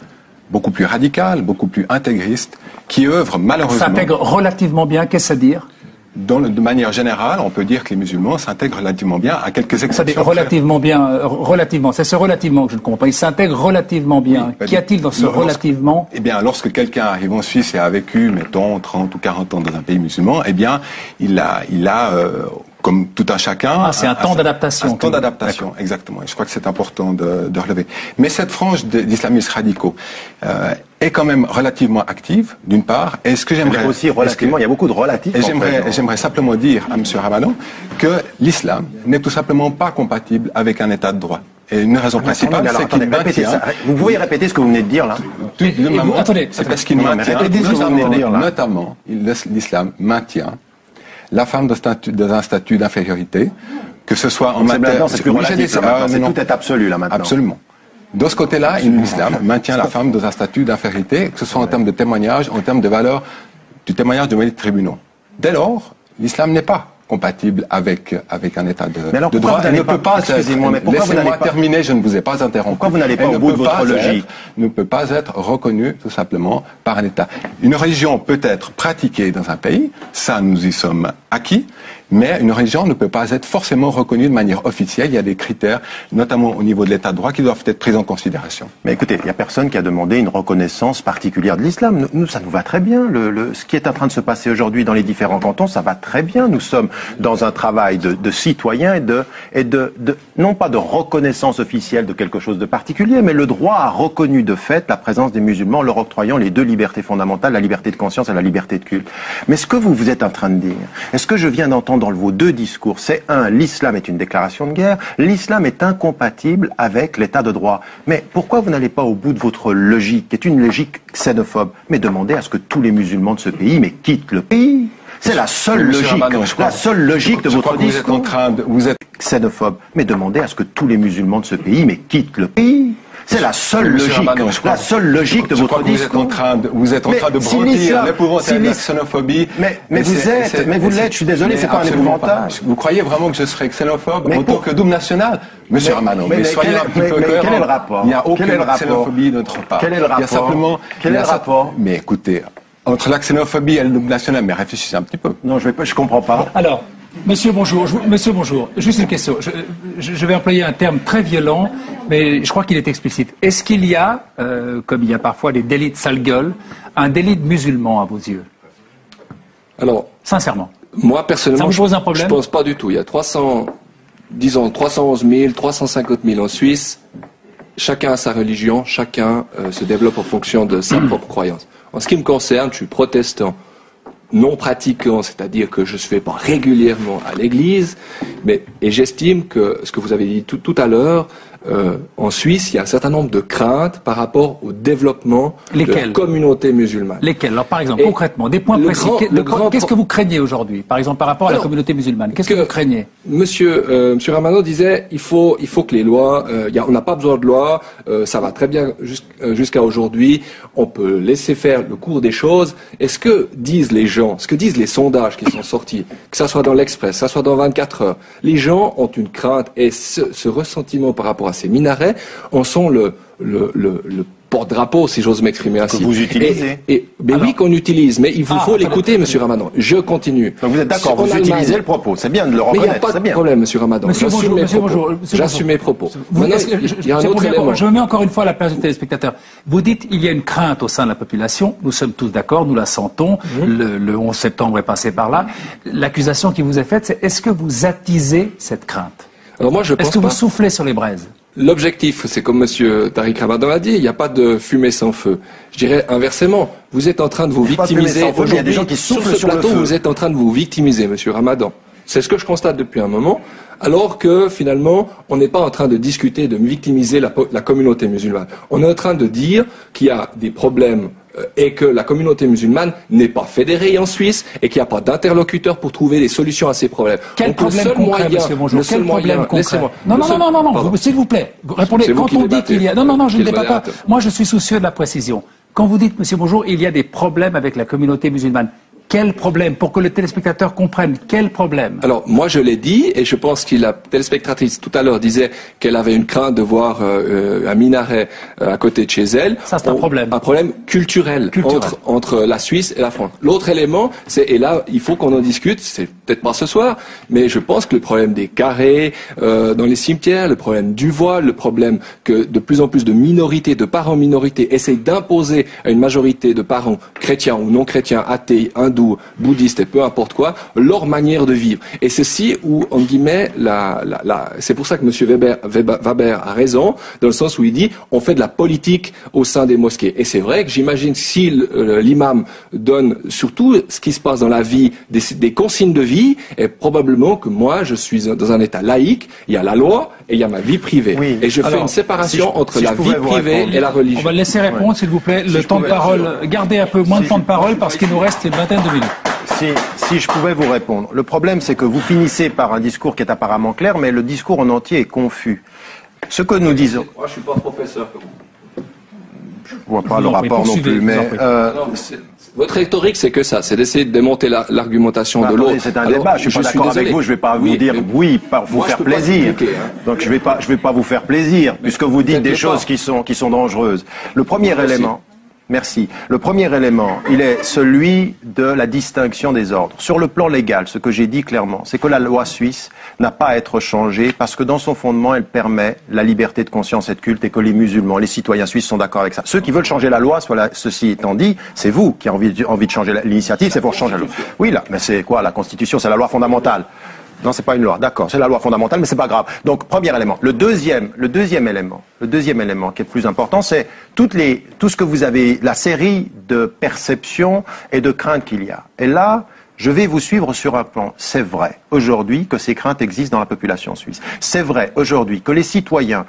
beaucoup plus radicale, beaucoup plus intégriste, qui œuvre malheureusement... S'intègre relativement bien, qu'est-ce à dire? De manière générale, on peut dire que les musulmans s'intègrent relativement bien, à quelques exceptions. Relativement bien, relativement. C'est ce relativement que je ne comprends pas. Ils s'intègrent relativement bien. Oui, qu'y a-t-il dans ce relativement? Eh bien, lorsque quelqu'un arrive en Suisse et a vécu, mettons, 30 ou 40 ans dans un pays musulman, eh bien, il a comme tout un chacun... c'est un temps d'adaptation. Un temps d'adaptation, exactement. Et je crois que c'est important de relever. Mais cette frange d'islamistes radicaux est quand même relativement active, d'une part. Et ce que j'aimerais aussi relativement, il y a beaucoup de relatifs. Et j'aimerais simplement dire à M. Ramadan que l'islam n'est tout simplement pas compatible avec un état de droit. Et une raison principale, c'est qu'il maintient... Vous pouvez répéter ce que vous venez de dire, là? Attendez. C'est parce qu'il maintient, notamment, l'islam maintient la femme dans un statut d'infériorité, que ce soit en matière... C'est plus relatif, tout est absolu, là, maintenant. Absolument. De ce côté-là, l'islam maintient la femme dans un statut d'infériorité, que ce soit en termes de témoignage, en termes de valeur du témoignage devant les tribunaux. Dès lors, l'islam n'est pas compatible avec un état de droit. Elle ne peut pas être, laissez-moi terminer, je ne vous ai pas interrompu. Pourquoi vous n'allez pas au bout de votre logique? Ne peut pas être reconnue tout simplement par un État. Une religion peut être pratiquée dans un pays, ça nous y sommes acquis, mais une religion ne peut pas être forcément reconnue de manière officielle. Il y a des critères, notamment au niveau de l'état de droit, qui doivent être pris en considération. Mais écoutez, il n'y a personne qui a demandé une reconnaissance particulière de l'islam. Nous, ça nous va très bien. Ce qui est en train de se passer aujourd'hui dans les différents cantons, ça va très bien. Nous sommes dans un travail de citoyens et de non pas de reconnaissance officielle de quelque chose de particulier, mais le droit a reconnu de fait la présence des musulmans, leur octroyant les deux libertés fondamentales, la liberté de conscience et la liberté de culte. Mais ce que vous êtes en train de dire, est-ce que je viens d'entendre dans vos deux discours, c'est l'islam est une déclaration de guerre, l'islam est incompatible avec l'état de droit. Mais pourquoi vous n'allez pas au bout de votre logique, qui est une logique xénophobe, mais demandez à ce que tous les musulmans de ce pays quittent le pays? C'est la seule logique de votre discours. Vous êtes xénophobe, mais demandez à ce que tous les musulmans de ce pays quittent le pays. C'est la seule logique de votre discours. Vous êtes en train de brandir l'épouvantail de la xénophobie. Mais vous l'êtes, je suis désolé, c'est pas un épouvantail. Vous croyez vraiment que je serais xénophobe en tant que double national? Monsieur Ramadan, mais soyez un petit peu clair. Quel est le rapport? Il n'y a aucune xénophobie de notre part. Quel est le rapport? Il y a simplement... Quel est le rapport? Mais écoutez, entre la xénophobie et le double national, mais réfléchissez un petit peu. Non, je comprends pas. Alors, Monsieur, bonjour. Juste une question. Je vais employer un terme très violent, mais je crois qu'il est explicite. Est-ce qu'il y a, comme il y a parfois des délits de sale gueule, un délit de musulman à vos yeux? Alors, sincèrement. Moi, personnellement, ça vous pose un problème? Je pense pas du tout. Il y a 311 000, 350 000 en Suisse. Chacun a sa religion, chacun se développe en fonction de sa propre croyance. En ce qui me concerne, je suis protestant. Non pratiquant, c'est-à-dire que je ne vais pas régulièrement à l'église, et j'estime que ce que vous avez dit tout à l'heure, en Suisse, il y a un certain nombre de craintes par rapport au développement de la communauté musulmane. Lesquelles? Alors, par exemple, concrètement, des points précis. Qu'est-ce que vous craignez aujourd'hui, par exemple, par rapport à la communauté musulmane? Qu'est-ce que vous craignez? Monsieur Ramadan disait, il faut que les lois, on n'a pas besoin de lois, ça va très bien jusqu'à aujourd'hui, on peut laisser faire le cours des choses. Et ce que disent les gens, ce que disent les sondages qui sont sortis, que ça soit dans l'Express, que ça soit dans 24 heures, les gens ont une crainte et ce ressentiment par rapport à ces minarets en sont le porte-drapeau, si j'ose m'exprimer ainsi. Que vous utilisez. Oui, qu'on utilise, mais il vous faut l'écouter, Monsieur Ramadan. Je continue. Donc vous êtes d'accord, vous utilisez le propos. C'est bien de le reconnaître. Mais il n'y a pas de problème, Monsieur Ramadan. J'assume mes propos. Maintenant, il y a un autre élément. Je me mets encore une fois à la place du téléspectateur. Vous dites il y a une crainte au sein de la population. Nous sommes tous d'accord, nous la sentons. Le 11 septembre est passé par là. L'accusation qui vous est faite, c'est est-ce que vous attisez cette crainte? Alors moi, je pense Est-ce que vous soufflez sur les braises? L'objectif, c'est comme Monsieur Tariq Ramadan a dit, il n'y a pas de fumée sans feu. Je dirais inversement, vous êtes en train de vous victimiser. Aujourd'hui, il y a des gens qui soufflent sur le feu. Vous êtes en train de vous victimiser, Monsieur Ramadan. C'est ce que je constate depuis un moment, alors que finalement, on n'est pas en train de discuter, de victimiser la communauté musulmane. On est en train de dire qu'il y a des problèmes et que la communauté musulmane n'est pas fédérée en Suisse et qu'il n'y a pas d'interlocuteur pour trouver des solutions à ces problèmes. Quel problème concret, monsieur Bonjour? Quel problème concret? Non, s'il vous plaît. Répondez. Quand on dit qu'il y a... Non, je ne débat pas. Moi, je suis soucieux de la précision. Quand vous dites, monsieur Bonjour, il y a des problèmes avec la communauté musulmane, quel problème? Pour que le téléspectateur comprenne, quel problème? Alors, moi, je l'ai dit, et je pense que la téléspectatrice tout à l'heure disait qu'elle avait une crainte de voir un minaret à côté de chez elle. Ça, c'est un problème. Un problème culturel. Entre la Suisse et la France. L'autre élément, et là, il faut qu'on en discute, c'est peut-être pas ce soir, mais je pense que le problème des carrés dans les cimetières, le problème du voile, le problème que de plus en plus de minorités, de parents minorités, essayent d'imposer à une majorité de parents chrétiens ou non chrétiens, athées, hindous, bouddhistes et peu importe quoi, leur manière de vivre. Et ceci où, en guillemets, c'est pour ça que M. Weber a raison, dans le sens où il dit on fait de la politique au sein des mosquées. Et c'est vrai que j'imagine si l'imam donne surtout ce qui se passe dans la vie, des consignes de vie, et probablement que moi, je suis dans un état laïque, il y a la loi et il y a ma vie privée. Oui. Et je fais une séparation entre la vie privée et la religion. On va laisser répondre, s'il vous plaît, le temps de parole. Gardez un peu moins de temps de parole parce qu'il nous reste une vingtaine de minutes. Si je pouvais vous répondre. Le problème, c'est que vous finissez par un discours qui est apparemment clair, mais le discours en entier est confus. Ce que nous disons... Moi, je suis pas professeur comme vous. vois pas le rapport non plus, mais... Votre rhétorique, c'est que ça, c'est d'essayer de démonter l'argumentation de l'autre. C'est un débat, je suis pas d'accord avec vous, je vais pas vous dire oui par vous faire plaisir. Donc je vais pas vous faire plaisir, puisque vous dites des choses qui sont dangereuses. Le premier élément... Merci. Le premier élément, il est celui de la distinction des ordres. Sur le plan légal, ce que j'ai dit clairement, c'est que la loi suisse n'a pas à être changée parce que dans son fondement, elle permet la liberté de conscience et de culte et que les musulmans, les citoyens suisses sont d'accord avec ça. Ceux qui veulent changer la loi, ceci étant dit, c'est vous qui avez envie de changer l'initiative, c'est pour changer la loi. Oui, là, mais c'est quoi la Constitution? C'est la loi fondamentale. Non, c'est pas une loi, d'accord, c'est la loi fondamentale, mais c'est pas grave. Donc, premier élément. Le deuxième élément qui est plus important, c'est tout ce que vous avez, la série de perceptions et de craintes qu'il y a. Et là, je vais vous suivre sur un plan. C'est vrai, aujourd'hui, que ces craintes existent dans la population suisse. C'est vrai, aujourd'hui, que les citoyens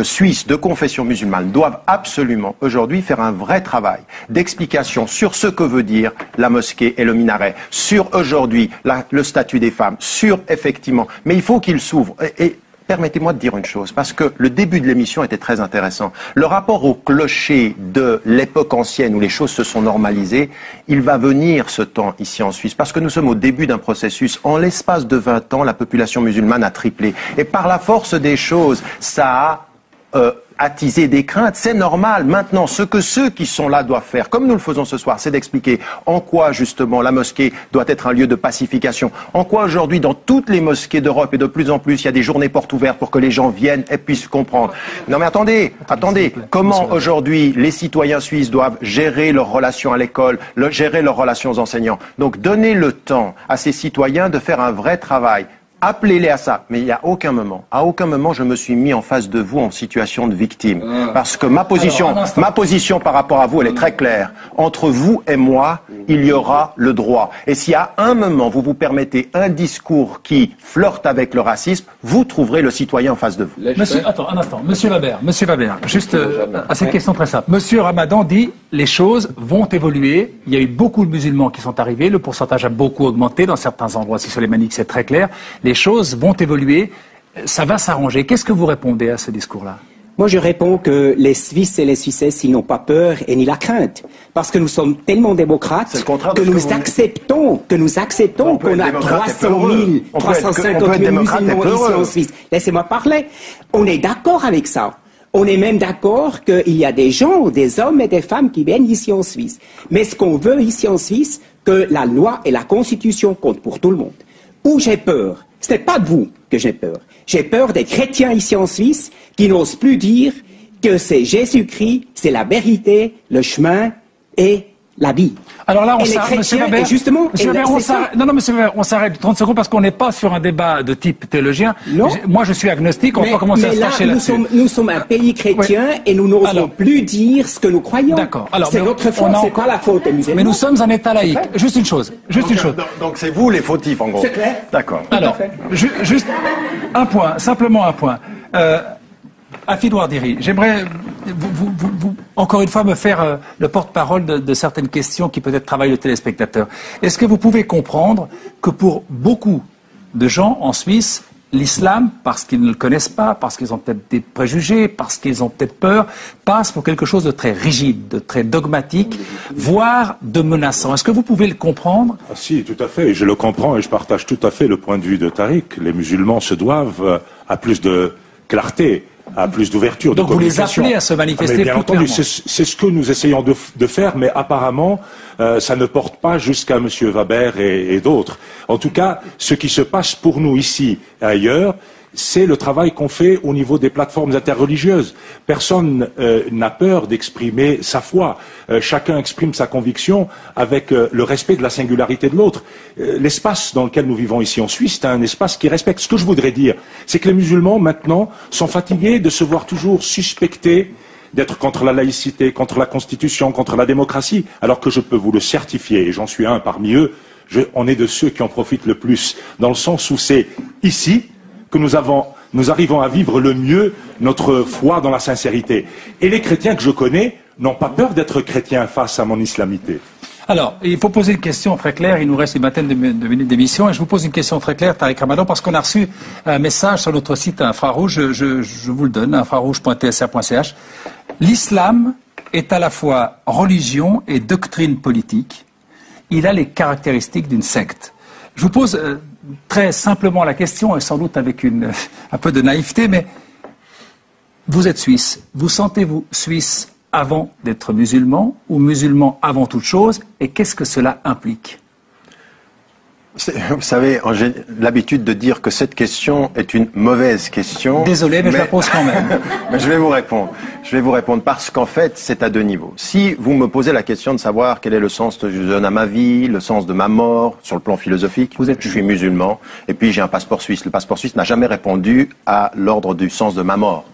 suisses de confession musulmane doivent absolument, aujourd'hui, faire un vrai travail d'explication sur ce que veut dire la mosquée et le minaret, sur, aujourd'hui, le statut des femmes, sur, effectivement, mais il faut qu'ils s'ouvrent. Et permettez-moi de dire une chose, parce que le début de l'émission était très intéressant. Le rapport au clocher de l'époque ancienne où les choses se sont normalisées, il va venir ce temps ici en Suisse, parce que nous sommes au début d'un processus. En l'espace de 20 ans, la population musulmane a triplé. Et par la force des choses, ça a attiser des craintes, c'est normal. Maintenant, ce que ceux qui sont là doivent faire, comme nous le faisons ce soir, c'est d'expliquer en quoi, justement, la mosquée doit être un lieu de pacification. En quoi, aujourd'hui, dans toutes les mosquées d'Europe et de plus en plus, il y a des journées portes ouvertes pour que les gens viennent et puissent comprendre. Non mais attendez. Comment, aujourd'hui, les citoyens suisses doivent gérer leurs relations à l'école, gérer leurs relations aux enseignants. Donc, donnez le temps à ces citoyens de faire un vrai travail. Appelez-les à ça. Mais il n'y a aucun moment, je me suis mis en face de vous en situation de victime. Parce que ma position par rapport à vous, elle est très claire. Entre vous et moi, il y aura le droit. Et si à un moment, vous vous permettez un discours qui flirte avec le racisme, vous trouverez le citoyen en face de vous. Monsieur Weber, juste à cette question très simple. Monsieur Ramadan dit, les choses vont évoluer. Il y a eu beaucoup de musulmans qui sont arrivés. Le pourcentage a beaucoup augmenté dans certains endroits. Si sur les maniques, c'est très clair. Les choses vont évoluer, ça va s'arranger. Qu'est-ce que vous répondez à ce discours-là? Moi, je réponds que les Suisses et les Suissesses, ils n'ont pas peur et ni la crainte. Parce que nous sommes tellement démocrates que nous acceptons qu'on a 300 000, 350 000 musulmans ici en Suisse. Laissez-moi parler. On est d'accord avec ça. On est même d'accord qu'il y a des gens, des hommes et des femmes qui viennent ici en Suisse. Mais ce qu'on veut ici en Suisse, que la loi et la Constitution comptent pour tout le monde. Où j'ai peur, ce n'est pas de vous que j'ai peur. J'ai peur des chrétiens ici en Suisse qui n'osent plus dire que c'est Jésus-Christ, c'est la vérité, le chemin et la vie. Alors là, on s'arrête, monsieur Weber, on s'arrête 30 secondes parce qu'on n'est pas sur un débat de type théologien. Non. Moi, je suis agnostique, on va pas commencer à se fâcher là-dessus. Nous sommes un pays chrétien et nous n'osons plus dire ce que nous croyons. D'accord. C'est notre faute, c'est pas la faute des musulmans. Mais nous sommes un État laïque. Juste une chose. Donc c'est vous les fautifs, en gros. C'est clair. D'accord. Alors, juste un point, simplement un point. Afid Ouardiri, j'aimerais vous, encore une fois, me faire le porte-parole de certaines questions qui peut-être travaillent le téléspectateur. Est-ce que vous pouvez comprendre que pour beaucoup de gens en Suisse, l'islam, parce qu'ils ne le connaissent pas, parce qu'ils ont peut-être des préjugés, parce qu'ils ont peut-être peur, passe pour quelque chose de très rigide, de très dogmatique, voire de menaçant. Est-ce que vous pouvez le comprendre? Ah, si, tout à fait. Je le comprends et je partage tout à fait le point de vue de Tariq. Les musulmans se doivent à plus de clarté, à plus d'ouverture, de communication. Donc vous les appelez à se manifester bien entendu, c'est ce que nous essayons de faire, mais apparemment, ça ne porte pas jusqu'à M. Weber et d'autres. En tout cas, ce qui se passe pour nous ici et ailleurs, c'est le travail qu'on fait au niveau des plateformes interreligieuses. Personne n'a peur d'exprimer sa foi. Chacun exprime sa conviction avec le respect de la singularité de l'autre. L'espace dans lequel nous vivons ici en Suisse, c'est un espace qui respecte. Ce que je voudrais dire, c'est que les musulmans, maintenant, sont fatigués de se voir toujours suspectés d'être contre la laïcité, contre la Constitution, contre la démocratie, alors que je peux vous le certifier, et j'en suis un parmi eux, on est de ceux qui en profitent le plus, dans le sens où c'est ici que nous arrivons à vivre le mieux notre foi dans la sincérité. Et les chrétiens que je connais n'ont pas peur d'être chrétiens face à mon islamité. Alors, il faut poser une question très claire. Il nous reste une vingtaine de minutes d'émission. Et je vous pose une question très claire, Tariq Ramadan, parce qu'on a reçu un message sur notre site Infrarouge. Je vous le donne, infrarouge.tsr.ch. L'islam est à la fois religion et doctrine politique. Il a les caractéristiques d'une secte. Je vous pose très simplement la question, et sans doute avec un peu de naïveté, mais vous êtes suisse. Vous sentez-vous suisse avant d'être musulman ou musulman avant toute chose? Et qu'est-ce que cela implique? Vous savez, j'ai l'habitude de dire que cette question est une mauvaise question. Désolé, mais je la pose quand même. Mais je vais vous répondre. Je vais vous répondre parce qu'en fait, c'est à deux niveaux. Si vous me posez la question de savoir quel est le sens que je donne à ma vie, le sens de ma mort, sur le plan philosophique, je suis musulman et puis j'ai un passeport suisse. Le passeport suisse n'a jamais répondu à l'ordre du sens de ma mort.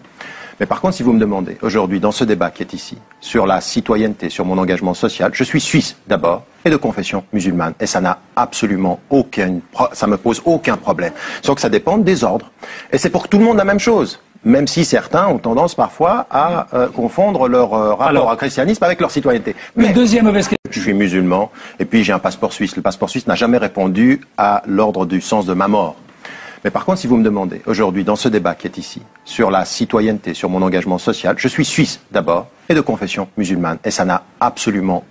Mais par contre, si vous me demandez aujourd'hui, dans ce débat qui est ici, sur la citoyenneté, sur mon engagement social, je suis suisse d'abord et de confession musulmane. Et ça n'a absolument ça me pose aucun problème. Sauf que ça dépend des ordres. Et c'est pour tout le monde la même chose. Même si certains ont tendance parfois à confondre leur rapport au christianisme avec leur citoyenneté. Mais une deuxième mauvaise question. Je suis musulman et puis j'ai un passeport suisse. Le passeport suisse n'a jamais répondu à l'ordre du sens de ma mort. Mais par contre, si vous me demandez aujourd'hui, dans ce débat qui est ici, sur la citoyenneté, sur mon engagement social, je suis suisse d'abord et de confession musulmane. Et ça n'a absolument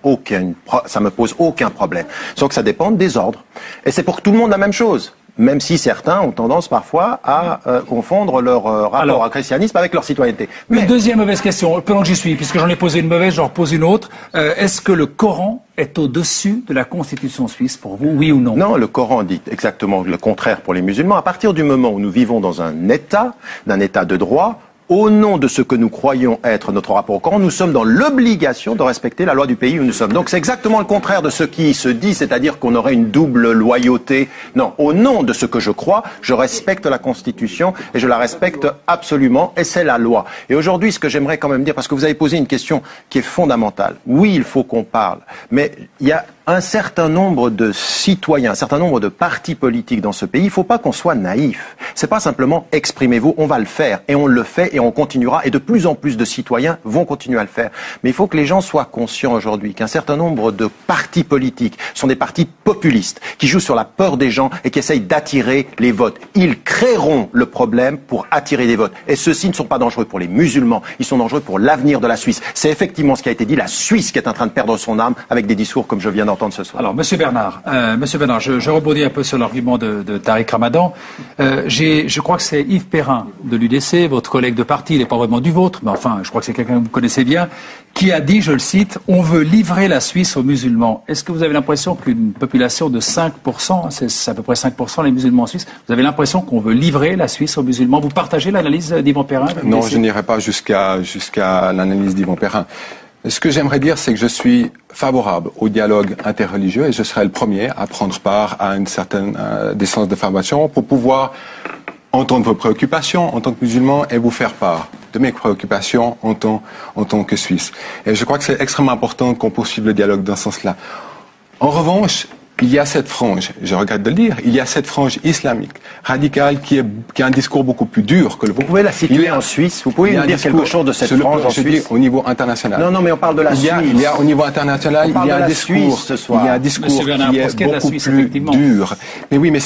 ça me pose aucun problème. Sauf que ça dépend des ordres. Et c'est pour tout le monde la même chose. Même si certains ont tendance parfois à confondre leur rapport au christianisme avec leur citoyenneté. Mais... Une deuxième mauvaise question, pendant que j'y suis, puisque j'en ai posé une mauvaise, j'en repose une autre. Est-ce que le Coran est au-dessus de la Constitution suisse pour vous, oui ou non? Non, le Coran dit exactement le contraire pour les musulmans. À partir du moment où nous vivons dans un État de droit, au nom de ce que nous croyons être notre rapport au Coran, nous sommes dans l'obligation de respecter la loi du pays où nous sommes. Donc c'est exactement le contraire de ce qui se dit, c'est-à-dire qu'on aurait une double loyauté. Non, au nom de ce que je crois, je respecte la Constitution et je la respecte absolument, et c'est la loi. Et aujourd'hui, ce que j'aimerais quand même dire, parce que vous avez posé une question qui est fondamentale. Oui, il faut qu'on parle, mais il y a un certain nombre de citoyens, un certain nombre de partis politiques dans ce pays. Il ne faut pas qu'on soit naïf. C'est pas simplement exprimez-vous, on va le faire et on le fait et on continuera et de plus en plus de citoyens vont continuer à le faire. Mais il faut que les gens soient conscients aujourd'hui qu'un certain nombre de partis politiques sont des partis populistes qui jouent sur la peur des gens et qui essayent d'attirer les votes. Ils créeront le problème pour attirer des votes. Et ceux-ci ne sont pas dangereux pour les musulmans, ils sont dangereux pour l'avenir de la Suisse. C'est effectivement ce qui a été dit, la Suisse qui est en train de perdre son âme avec des discours comme je viens d'entendre ce soir. Alors, Monsieur Bernard, je rebondis un peu sur l'argument de Tariq Ramadan. Je crois que c'est Yves Perrin de l'UDC, votre collègue de parti, il n'est pas vraiment du vôtre, mais enfin, je crois que c'est quelqu'un que vous connaissez bien, qui a dit, je le cite, « On veut livrer la Suisse aux musulmans ». Est-ce que vous avez l'impression qu'une population de 5%, c'est à peu près 5% les musulmans en Suisse, vous avez l'impression qu'on veut livrer la Suisse aux musulmans? Vous partagez l'analyse d'Yvan Perrin? Non, je n'irai pas jusqu'à l'analyse d'Yvan Perrin. Ce que j'aimerais dire, c'est que je suis favorable au dialogue interreligieux et je serai le premier à prendre part à une certaine des séances de formation pour pouvoir entendre vos préoccupations en tant que musulman et vous faire part de mes préoccupations en tant que Suisse. Et je crois que c'est extrêmement important qu'on poursuive le dialogue dans ce sens-là. En revanche, il y a cette frange, je regrette de le dire, il y a cette frange islamique radicale qui a un discours beaucoup plus dur que le vôtre. Vous pouvez la situer en Suisse? Vous pouvez nous dire quelque chose de cette frange en Suisse? Je dis au niveau international. Non, mais on parle de la Suisse. Il y a au niveau international, il y a un discours ce soir. Il y a un discours qui est beaucoup plus dur. Mais oui, mais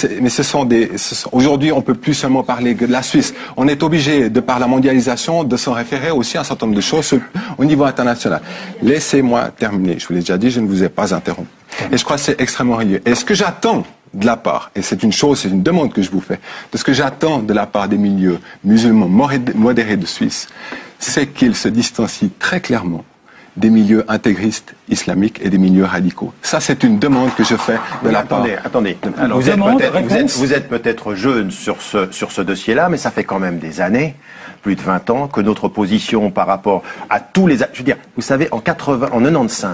aujourd'hui, on peut plus seulement parler que de la Suisse. On est obligé, de par la mondialisation, de s'en référer aussi à un certain nombre de choses au niveau international. Laissez-moi terminer. Je vous l'ai déjà dit, je ne vous ai pas interrompu. Et je crois que c'est extrêmement relié. Et ce que j'attends de la part, et c'est une demande que je vous fais, de ce que j'attends de la part des milieux musulmans modérés de Suisse, c'est qu'ils se distancient très clairement des milieux intégristes islamiques et des milieux radicaux. Ça, c'est une demande que je fais de la part... Attendez. Alors, vous êtes peut-être jeune sur ce dossier-là, mais ça fait quand même des années, plus de 20 ans, que notre position par rapport à tous les... Je veux dire, vous savez, en 95...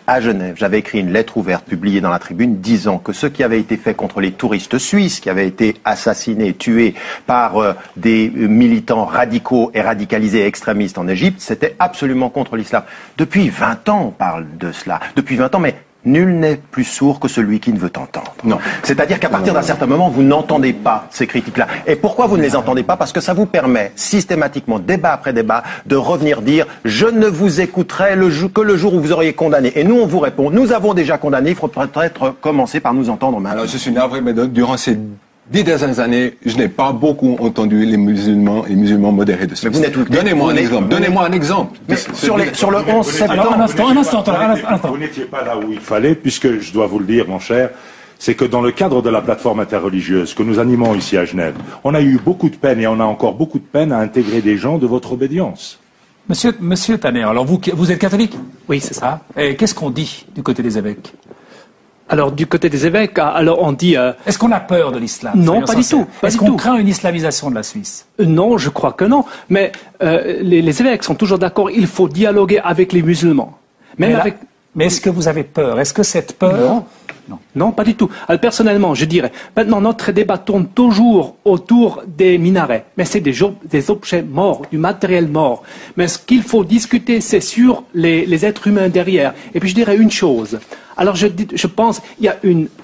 à Genève, j'avais écrit une lettre ouverte publiée dans la Tribune disant que ce qui avait été fait contre les touristes suisses qui avaient été assassinés, tués par des militants radicaux et radicalisés extrémistes en Égypte, c'était absolument contre l'islam. Depuis 20 ans, on parle de cela. Depuis 20 ans, mais nul n'est plus sourd que celui qui ne veut entendre. Non. C'est-à-dire qu'à partir d'un certain moment, vous n'entendez pas ces critiques-là. Et pourquoi vous ne les entendez pas? Parce que ça vous permet systématiquement, débat après débat, de revenir dire « Je ne vous écouterai que le jour où vous auriez condamné ». Et nous, on vous répond « Nous avons déjà condamné, il faut peut-être commencer par nous entendre maintenant ». Alors, je suis navré, mais durant ces 10 dernières années, je n'ai pas beaucoup entendu les musulmans modérés de Suisse. Donnez-moi un exemple. Sur le 11 septembre... Un instant. Vous n'étiez pas là où il fallait, puisque je dois vous le dire, mon cher, c'est que dans le cadre de la plateforme interreligieuse que nous animons ici à Genève, on a eu beaucoup de peine et on a encore beaucoup de peine à intégrer des gens de votre obédience. Monsieur Tanner, alors vous êtes catholique? Oui, c'est ça. Et qu'est-ce qu'on dit du côté des évêques? Alors, du côté des évêques, alors on dit... Est-ce qu'on a peur de l'islam? Non, pas du tout. Est-ce qu'on craint une islamisation de la Suisse? Non, je crois que non. Mais les évêques sont toujours d'accord, il faut dialoguer avec les musulmans. Mais est-ce que vous avez peur? Est-ce que cette peur... Non, pas du tout. Alors, personnellement, je dirais, maintenant, notre débat tourne toujours autour des minarets. Mais c'est des objets morts, du matériel mort. Mais ce qu'il faut discuter, c'est sur les êtres humains derrière. Et puis, je dirais une chose. Alors, je pense,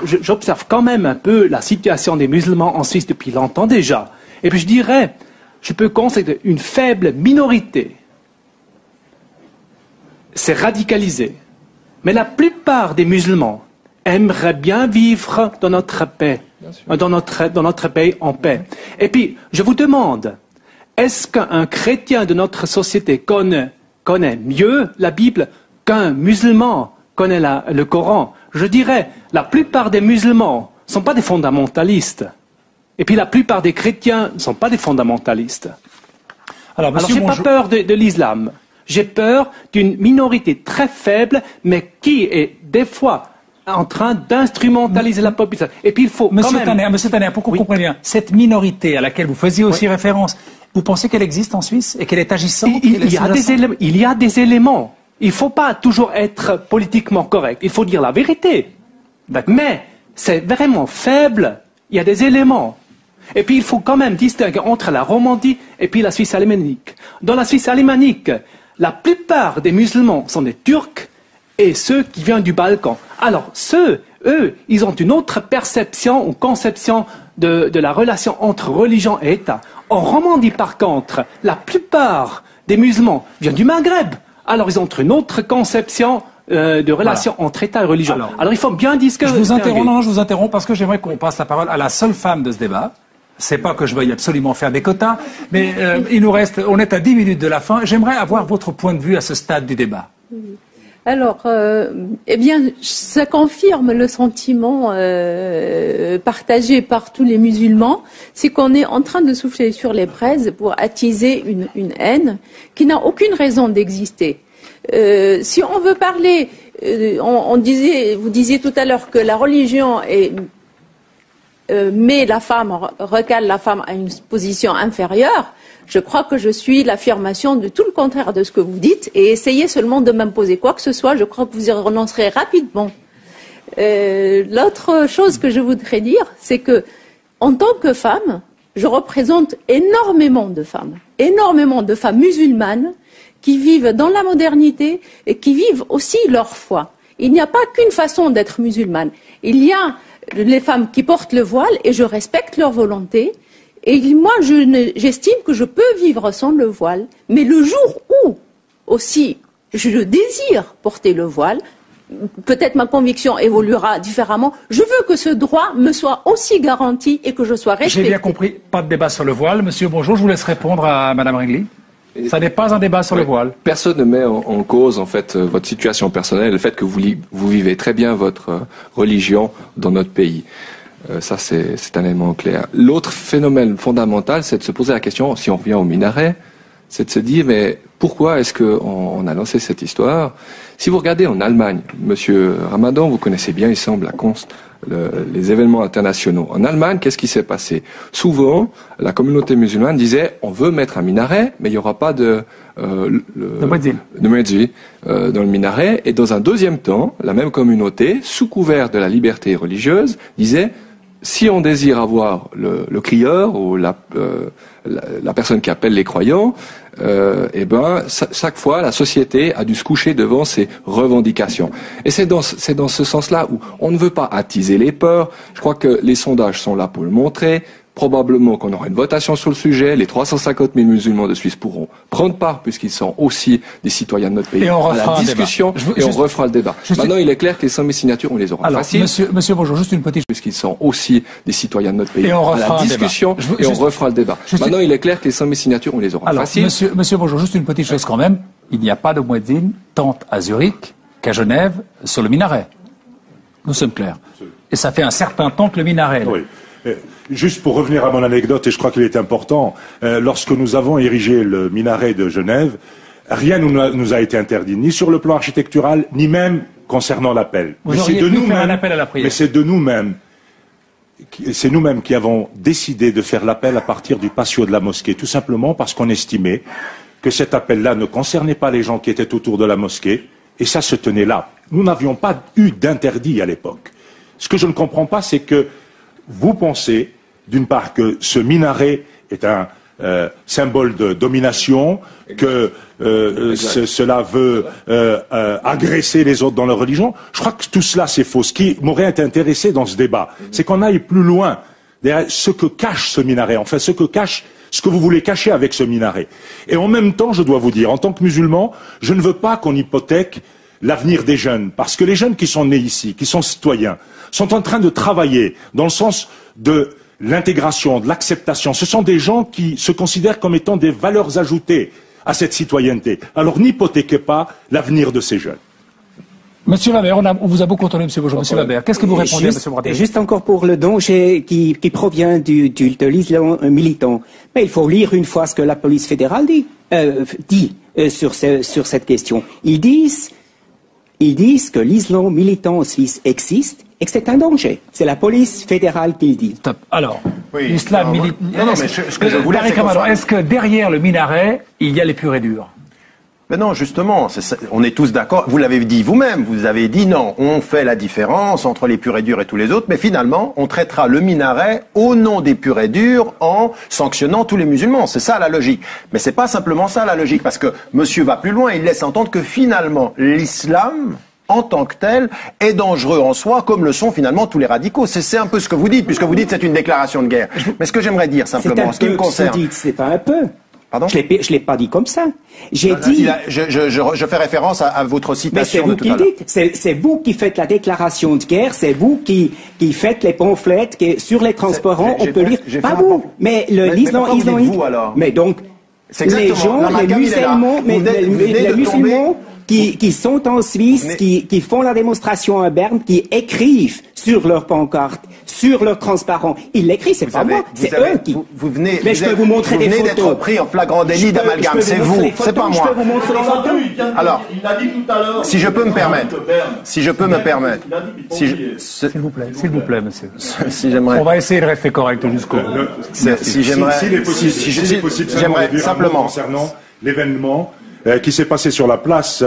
j'observe quand même un peu la situation des musulmans en Suisse depuis longtemps déjà. Et puis, je dirais, je peux constater une faible minorité s'est radicalisée. Mais la plupart des musulmans aimeraient bien vivre dans notre paix, dans notre pays en paix. Et puis, je vous demande, est-ce qu'un chrétien de notre société connaît mieux la Bible qu'un musulman connaît le Coran? Je dirais, la plupart des musulmans ne sont pas des fondamentalistes. Et puis, la plupart des chrétiens ne sont pas des fondamentalistes. Alors je n'ai pas peur de l'islam. J'ai peur d'une minorité très faible, mais qui est des fois en train d'instrumentaliser la population. Et puis il faut Monsieur Tanner, pour qu'on comprenne bien, cette minorité à laquelle vous faisiez aussi référence, vous pensez qu'elle existe en Suisse et qu'elle est agissante? Il y a des éléments. Il ne faut pas toujours être politiquement correct. Il faut dire la vérité. Mais c'est vraiment faible. Il y a des éléments. Et puis il faut quand même distinguer entre la Romandie et puis la Suisse alémanique. Dans la Suisse alémanique, la plupart des musulmans sont des Turcs et ceux qui viennent du Balkan. Alors, eux, ils ont une autre perception ou conception de la relation entre religion et État. En Romandie, par contre, la plupart des musulmans viennent du Maghreb. Alors, ils ont une autre conception de relation entre État et religion. Alors, il faut bien discuter. Je vous interromps parce que j'aimerais qu'on passe la parole à la seule femme de ce débat. C'est pas que je veuille absolument faire des quotas, mais on est à 10 minutes de la fin. J'aimerais avoir votre point de vue à ce stade du débat. Alors, ça confirme le sentiment partagé par tous les musulmans, c'est qu'on est en train de souffler sur les braises pour attiser une haine qui n'a aucune raison d'exister. Si on veut parler, vous disiez tout à l'heure que la religion recale la femme à une position inférieure. Je crois que je suis l'affirmation de tout le contraire de ce que vous dites et essayez seulement de m'imposer quoi que ce soit, je crois que vous y renoncerez rapidement. L'autre chose que je voudrais dire, c'est que en tant que femme, je représente énormément de femmes musulmanes qui vivent dans la modernité et qui vivent aussi leur foi. Il n'y a pas qu'une façon d'être musulmane. Il y a les femmes qui portent le voile et je respecte leur volonté. Et moi, j'estime que je peux vivre sans le voile. Mais le jour où aussi je désire porter le voile, peut-être ma conviction évoluera différemment. Je veux que ce droit me soit aussi garanti et que je sois respectée. J'ai bien compris. Pas de débat sur le voile. Monsieur, bonjour. Je vous laisse répondre à Madame Ringli. Ça n'est pas un débat sur le voile. Personne ne met en cause, en fait, votre situation personnelle, le fait que vous vivez très bien votre religion dans notre pays. Ça, c'est un élément clair. L'autre phénomène fondamental, c'est de se poser la question, si on revient au minaret, c'est de se dire, mais pourquoi est-ce qu'on a lancé cette histoire? Si vous regardez en Allemagne, Monsieur Ramadan, vous connaissez bien, il semble, les événements internationaux. En Allemagne, qu'est-ce qui s'est passé? Souvent, la communauté musulmane disait, on veut mettre un minaret, mais il n'y aura pas de muezzin dans le minaret. Et dans un deuxième temps, la même communauté, sous couvert de la liberté religieuse, disait, si on désire avoir le crieur ou la personne qui appelle les croyants, chaque fois, la société a dû se coucher devant ses revendications. Et c'est dans ce sens-là où on ne veut pas attiser les peurs. Je crois que les sondages sont là pour le montrer. Probablement qu'on aura une votation sur le sujet. Les 350 000 musulmans de Suisse pourront prendre part, puisqu'ils sont aussi des citoyens de notre pays, à la discussion, et on refera le débat. Maintenant, il est clair que les 100 000 signatures, on les aura faciles. Monsieur, bonjour, juste une petite... Puisqu'ils sont aussi des citoyens de notre pays, à la discussion, et on refera le débat. Maintenant, il est clair que les 100 000 signatures, on les aura faciles. Monsieur, bonjour, juste une petite chose quand même. Il n'y a pas de muezzin tant à Zurich qu'à Genève sur le minaret. Nous sommes clairs. Et ça fait un certain temps que le minaret... Oui. Juste pour revenir à mon anecdote, et je crois qu'il est important, lorsque nous avons érigé le minaret de Genève, rien nous a été interdit, ni sur le plan architectural, ni même concernant l'appel. Mais c'est de nous-mêmes, c'est nous-mêmes qui avons décidé de faire l'appel à partir du patio de la mosquée, tout simplement parce qu'on estimait que cet appel-là ne concernait pas les gens qui étaient autour de la mosquée, et ça se tenait là. Nous n'avions pas eu d'interdit à l'époque. Ce que je ne comprends pas, c'est que vous pensez, d'une part, que ce minaret est un symbole de domination, que cela veut agresser les autres dans leur religion. Je crois que tout cela, c'est faux. Ce qui m'aurait intéressé dans ce débat, c'est qu'on aille plus loin derrière ce que cache ce minaret, enfin ce que vous voulez cacher avec ce minaret. Et en même temps, je dois vous dire, en tant que musulman, je ne veux pas qu'on hypothèque l'avenir des jeunes, parce que les jeunes qui sont nés ici, qui sont citoyens, sont en train de travailler dans le sens de l'intégration, de l'acceptation. Ce sont des gens qui se considèrent comme étant des valeurs ajoutées à cette citoyenneté. Alors n'hypothéquez pas l'avenir de ces jeunes. Monsieur Wabert, on vous a beaucoup entendu, monsieur Bonjour. Monsieur Wabert, qu'est-ce que vous répondez à monsieur Wabert? Juste encore pour le danger qui provient de l'islam militant. Mais il faut lire une fois ce que la police fédérale dit sur cette question. Ils disent que l'islam militant en Suisse existe et que c'est un danger. C'est la police fédérale qui le dit. Top. Alors, l'islam militant... Non, mais ce que je voulais... Est-ce que derrière le minaret, il y a les purs et durs? Mais non, justement, on est tous d'accord. Vous l'avez dit vous-même, vous avez dit non, on fait la différence entre les purs et durs et tous les autres, mais finalement, on traitera le minaret au nom des purs et durs en sanctionnant tous les musulmans. C'est ça la logique. Mais c'est pas simplement ça la logique, parce que monsieur va plus loin, il laisse entendre que finalement, l'islam, en tant que tel, est dangereux en soi, comme le sont finalement tous les radicaux. C'est un peu ce que vous dites, puisque vous dites c'est une déclaration de guerre. Mais ce que j'aimerais dire simplement, ce qui me concerne... C'est pas un peu. Pardon? Je l'ai pas dit comme ça. J'ai dit... Je fais référence à votre citation de tout à l'heure. C'est vous qui faites la déclaration de guerre, c'est vous qui faites les pamphlets, sur les transparents, on peut lire... Pas vous, mais l'islam islamique... Mais donc, les gens, les musulmans, les musulmans qui sont en Suisse, qui font la démonstration à Berne, qui écrivent sur leur pancarte, sur leur transparent. Ils l'écrivent, c'est pas moi, c'est eux qui... Mais je peux vous montrer des photos. Vous venez d'être pris en flagrant délit d'amalgame, c'est vous, c'est pas moi. Je peux vous montrer des photos. Alors, si je peux me permettre, s'il vous plaît, monsieur. Si j'aimerais... On va essayer de rester correct jusqu'au bout. Si j'aimerais simplement concernant l'événement qui s'est passé sur la place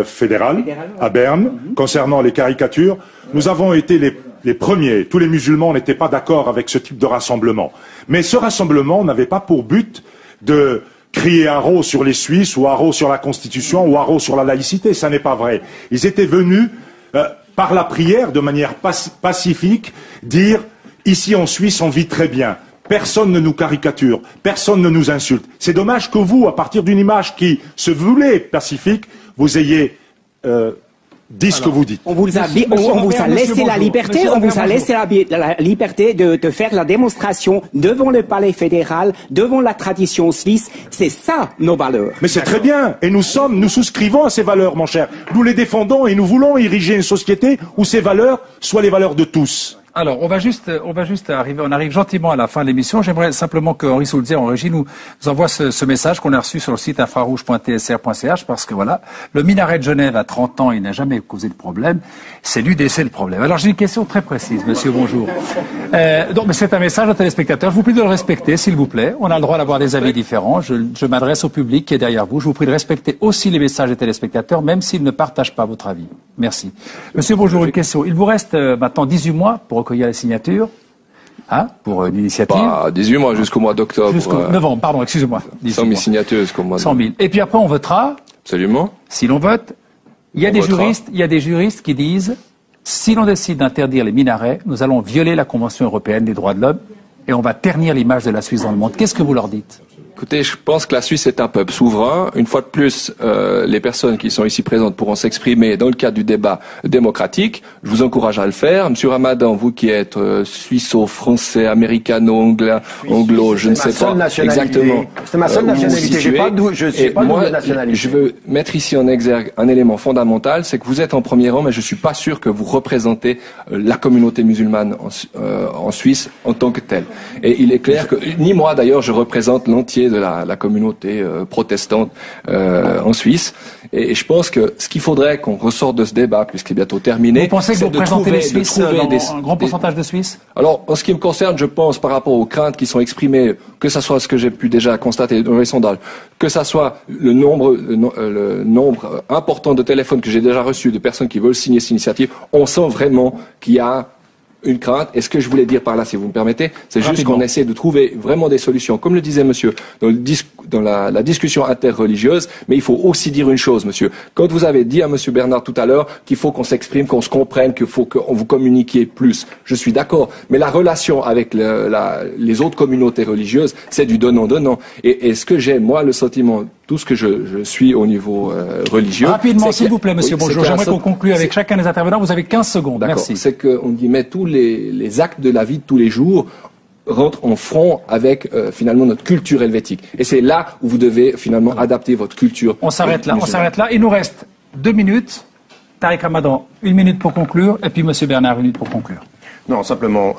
fédérale à Berne, concernant les caricatures, nous avons été les premiers. Tous les musulmans n'étaient pas d'accord avec ce type de rassemblement. Mais ce rassemblement n'avait pas pour but de crier haro sur les Suisses ou haro sur la Constitution ou haro sur la laïcité. Ça n'est pas vrai. Ils étaient venus, par la prière, de manière pacifique, dire « Ici en Suisse, on vit très bien ». Personne ne nous caricature, personne ne nous insulte. C'est dommage que vous, à partir d'une image qui se voulait pacifique, vous ayez dit ce que vous dites. On vous a laissé la liberté, la liberté de faire la démonstration devant le palais fédéral, devant la tradition suisse. C'est ça nos valeurs. Mais c'est très bien, et nous souscrivons à ces valeurs, mon cher. Nous les défendons et nous voulons ériger une société où ces valeurs soient les valeurs de tous. Alors, on va juste arriver, on arrive gentiment à la fin de l'émission. J'aimerais simplement que Henri Soulzier, en régie, nous envoie ce message qu'on a reçu sur le site infrarouge.tsr.ch, parce que voilà, le minaret de Genève a 30 ans, il n'a jamais causé de problème. C'est l'UDC le problème. Alors, j'ai une question très précise, monsieur, bonjour. Donc, c'est un message aux téléspectateurs. Je vous prie de le respecter, s'il vous plaît. On a le droit d'avoir des avis différents. Je m'adresse au public qui est derrière vous. Je vous prie de respecter aussi les messages des téléspectateurs, même s'ils ne partagent pas votre avis. Merci. Monsieur, bonjour, une question. Il vous reste maintenant 18 mois pour recueillir les signatures. pour une initiative. 18 mois jusqu'au mois d'octobre. Jusqu'au novembre, pardon, excusez-moi. 100 000 signatures jusqu'au mois de 100 000. Et puis après, on votera. Absolument. Si l'on vote, il y a des juristes qui disent, si l'on décide d'interdire les minarets, nous allons violer la Convention européenne des droits de l'homme et on va ternir l'image de la Suisse dans le monde. Qu'est-ce que vous leur dites ? Écoutez, je pense que la Suisse est un peuple souverain. Une fois de plus, les personnes qui sont ici présentes pourront s'exprimer dans le cadre du débat démocratique. Je vous encourage à le faire. Monsieur Ramadan, vous qui êtes suisse-français, américano, anglo, je ne sais pas exactement. C'est ma seule nationalité. Je suis pas double nationalité. Je veux mettre ici en exergue un élément fondamental, c'est que vous êtes en premier rang, mais je suis pas sûr que vous représentez la communauté musulmane en Suisse en tant que telle. Et il est clair que, ni moi d'ailleurs, je représente l'entier de la communauté protestante en Suisse. Et je pense que ce qu'il faudrait qu'on ressorte de ce débat, puisqu'il est bientôt terminé, vous pensez que vous représentez les Suisses dans un grand pourcentage de Suisses ? Alors, en ce qui me concerne, je pense par rapport aux craintes qui sont exprimées, que ça soit ce que j'ai pu déjà constater dans les sondages, que ça soit le nombre important de téléphones que j'ai déjà reçus de personnes qui veulent signer cette initiative, on sent vraiment qu'il y a une crainte. Et ce que je voulais dire par là, si vous me permettez, c'est juste qu'on essaie de trouver vraiment des solutions. Comme le disait monsieur, dans la discussion interreligieuse, mais il faut aussi dire une chose, monsieur. Quand vous avez dit à monsieur Bernard tout à l'heure qu'il faut qu'on s'exprime, qu'on se comprenne, qu'il faut qu'on vous communiquiez plus, je suis d'accord. Mais la relation avec les autres communautés religieuses, c'est du donnant-donnant. Et ce que j'ai, moi, le sentiment, tout ce que je suis au niveau religieux... Rapidement, s'il vous plaît, monsieur Bonjour. J'aimerais qu'on conclue avec chacun des intervenants. Vous avez 15 secondes. Merci. C'est qu'on y met tous les actes de la vie de tous les jours rentrent en front avec finalement notre culture helvétique. Et c'est là où vous devez finalement adapter votre culture. On s'arrête là. Il nous reste 2 minutes. Tariq Ramadan, 1 minute pour conclure. Et puis monsieur Bernard, 1 minute pour conclure. Non, simplement,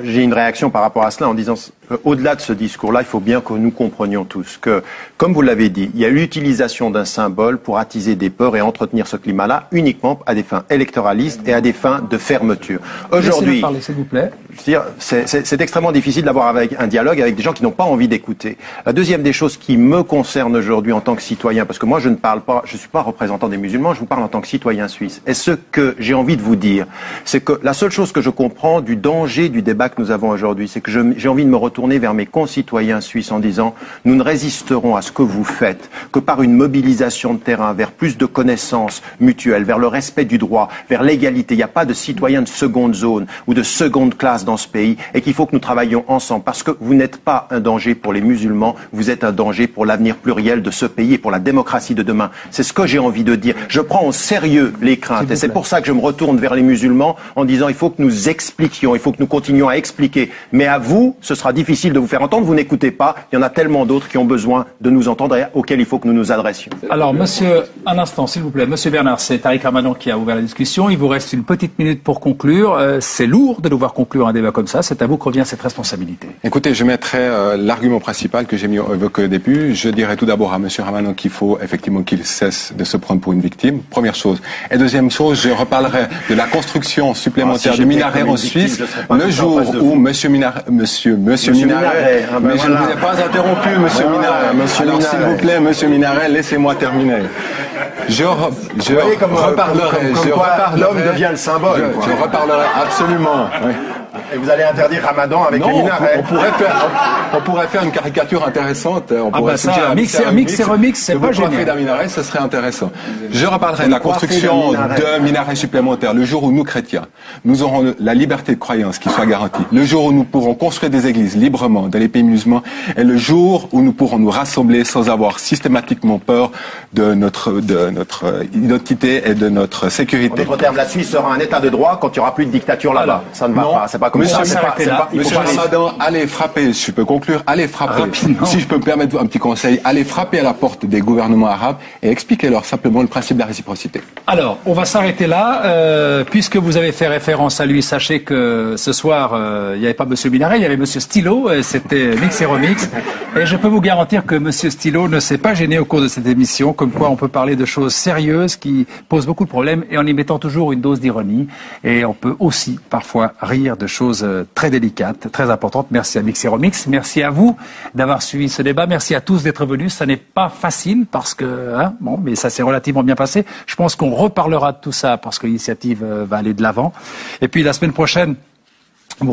j'ai une réaction par rapport à cela en disant, au-delà de ce discours-là, il faut bien que nous comprenions tous que, comme vous l'avez dit, il y a l'utilisation d'un symbole pour attiser des peurs et entretenir ce climat-là uniquement à des fins électoralistes et à des fins de fermeture. Aujourd'hui, parler, s'il vous plaît. Je veux dire, c'est extrêmement difficile d'avoir un dialogue avec des gens qui n'ont pas envie d'écouter. La deuxième des choses qui me concerne aujourd'hui en tant que citoyen, parce que moi je ne parle pas, je suis pas représentant des musulmans, je vous parle en tant que citoyen suisse. Et ce que j'ai envie de vous dire, c'est que la seule chose que je comprends du danger du débat que nous avons aujourd'hui, c'est que j'ai envie de me retourner vers mes concitoyens suisses en disant nous ne résisterons à ce que vous faites que par une mobilisation de terrain vers plus de connaissances mutuelles, vers le respect du droit, vers l'égalité. Il n'y a pas de citoyens de seconde zone ou de seconde classe dans ce pays et qu'il faut que nous travaillions ensemble parce que vous n'êtes pas un danger pour les musulmans, vous êtes un danger pour l'avenir pluriel de ce pays et pour la démocratie de demain. C'est ce que j'ai envie de dire. Je prends au sérieux les craintes et c'est pour ça que je me retourne vers les musulmans en disant il faut que nous expliquions, il faut que nous continuions à expliquer. Mais à vous, ce sera difficile de vous faire entendre. Vous n'écoutez pas. Il y en a tellement d'autres qui ont besoin de nous entendre et auxquels il faut que nous nous adressions. Alors, monsieur, un instant, s'il vous plaît. Monsieur Bernard, c'est Tariq Ramadan qui a ouvert la discussion. Il vous reste une petite minute pour conclure. C'est lourd de devoir conclure un débat comme ça. C'est à vous que revient cette responsabilité. Écoutez, je mettrai l'argument principal que j'ai évoqué au début. Je dirais tout d'abord à monsieur Ramadan qu'il faut effectivement qu'il cesse de se prendre pour une victime. Première chose. Et deuxième chose, je reparlerai de la construction supplémentaire du minaret en Suisse. Le jour où monsieur Minaret, mais je ne vous ai pas interrompu, monsieur Minaret. Alors, s'il vous plaît, monsieur Minaret, laissez-moi terminer. Je reparlerai. L'homme devient le symbole. Je reparlerai absolument. Oui. Et vous allez interdire Ramadan avec les minarets. On pourrait faire une caricature intéressante. On pourrait mix et remix, c'est pas génial. D'un minaret, ce serait intéressant. Je reparlerai de la construction de minarets supplémentaires. Le jour où nous, chrétiens, nous aurons la liberté de croyance qui soit garantie. Le jour où nous pourrons construire des églises librement dans les pays musulmans. Et le jour où nous pourrons nous rassembler sans avoir systématiquement peur de notre identité et de notre sécurité. En d'autres termes, la Suisse sera un état de droit quand il n'y aura plus de dictature là-bas. Ça ne va pas. C'est pas comme ça. Monsieur Ramadan, allez frapper, si je peux conclure, allez frapper. Rapidement. Si je peux me permettre un petit conseil, allez frapper à la porte des gouvernements arabes et expliquez-leur simplement le principe de la réciprocité. Alors, on va s'arrêter là. Puisque vous avez fait référence à lui, sachez que ce soir, il n'y avait pas monsieur Minaret, il y avait monsieur Stilo. C'était Mix et Remix. Et je peux vous garantir que monsieur Stilo ne s'est pas gêné au cours de cette émission, comme quoi on peut parler de choses sérieuses qui posent beaucoup de problèmes et en y mettant toujours une dose d'ironie. Et on peut aussi parfois rire de choses très délicates, très importantes. Merci à Mix et Remix. Merci à vous d'avoir suivi ce débat. Merci à tous d'être venus. Ça n'est pas facile parce que, mais ça s'est relativement bien passé. Je pense qu'on reparlera de tout ça parce que l'initiative va aller de l'avant. Et puis la semaine prochaine, vous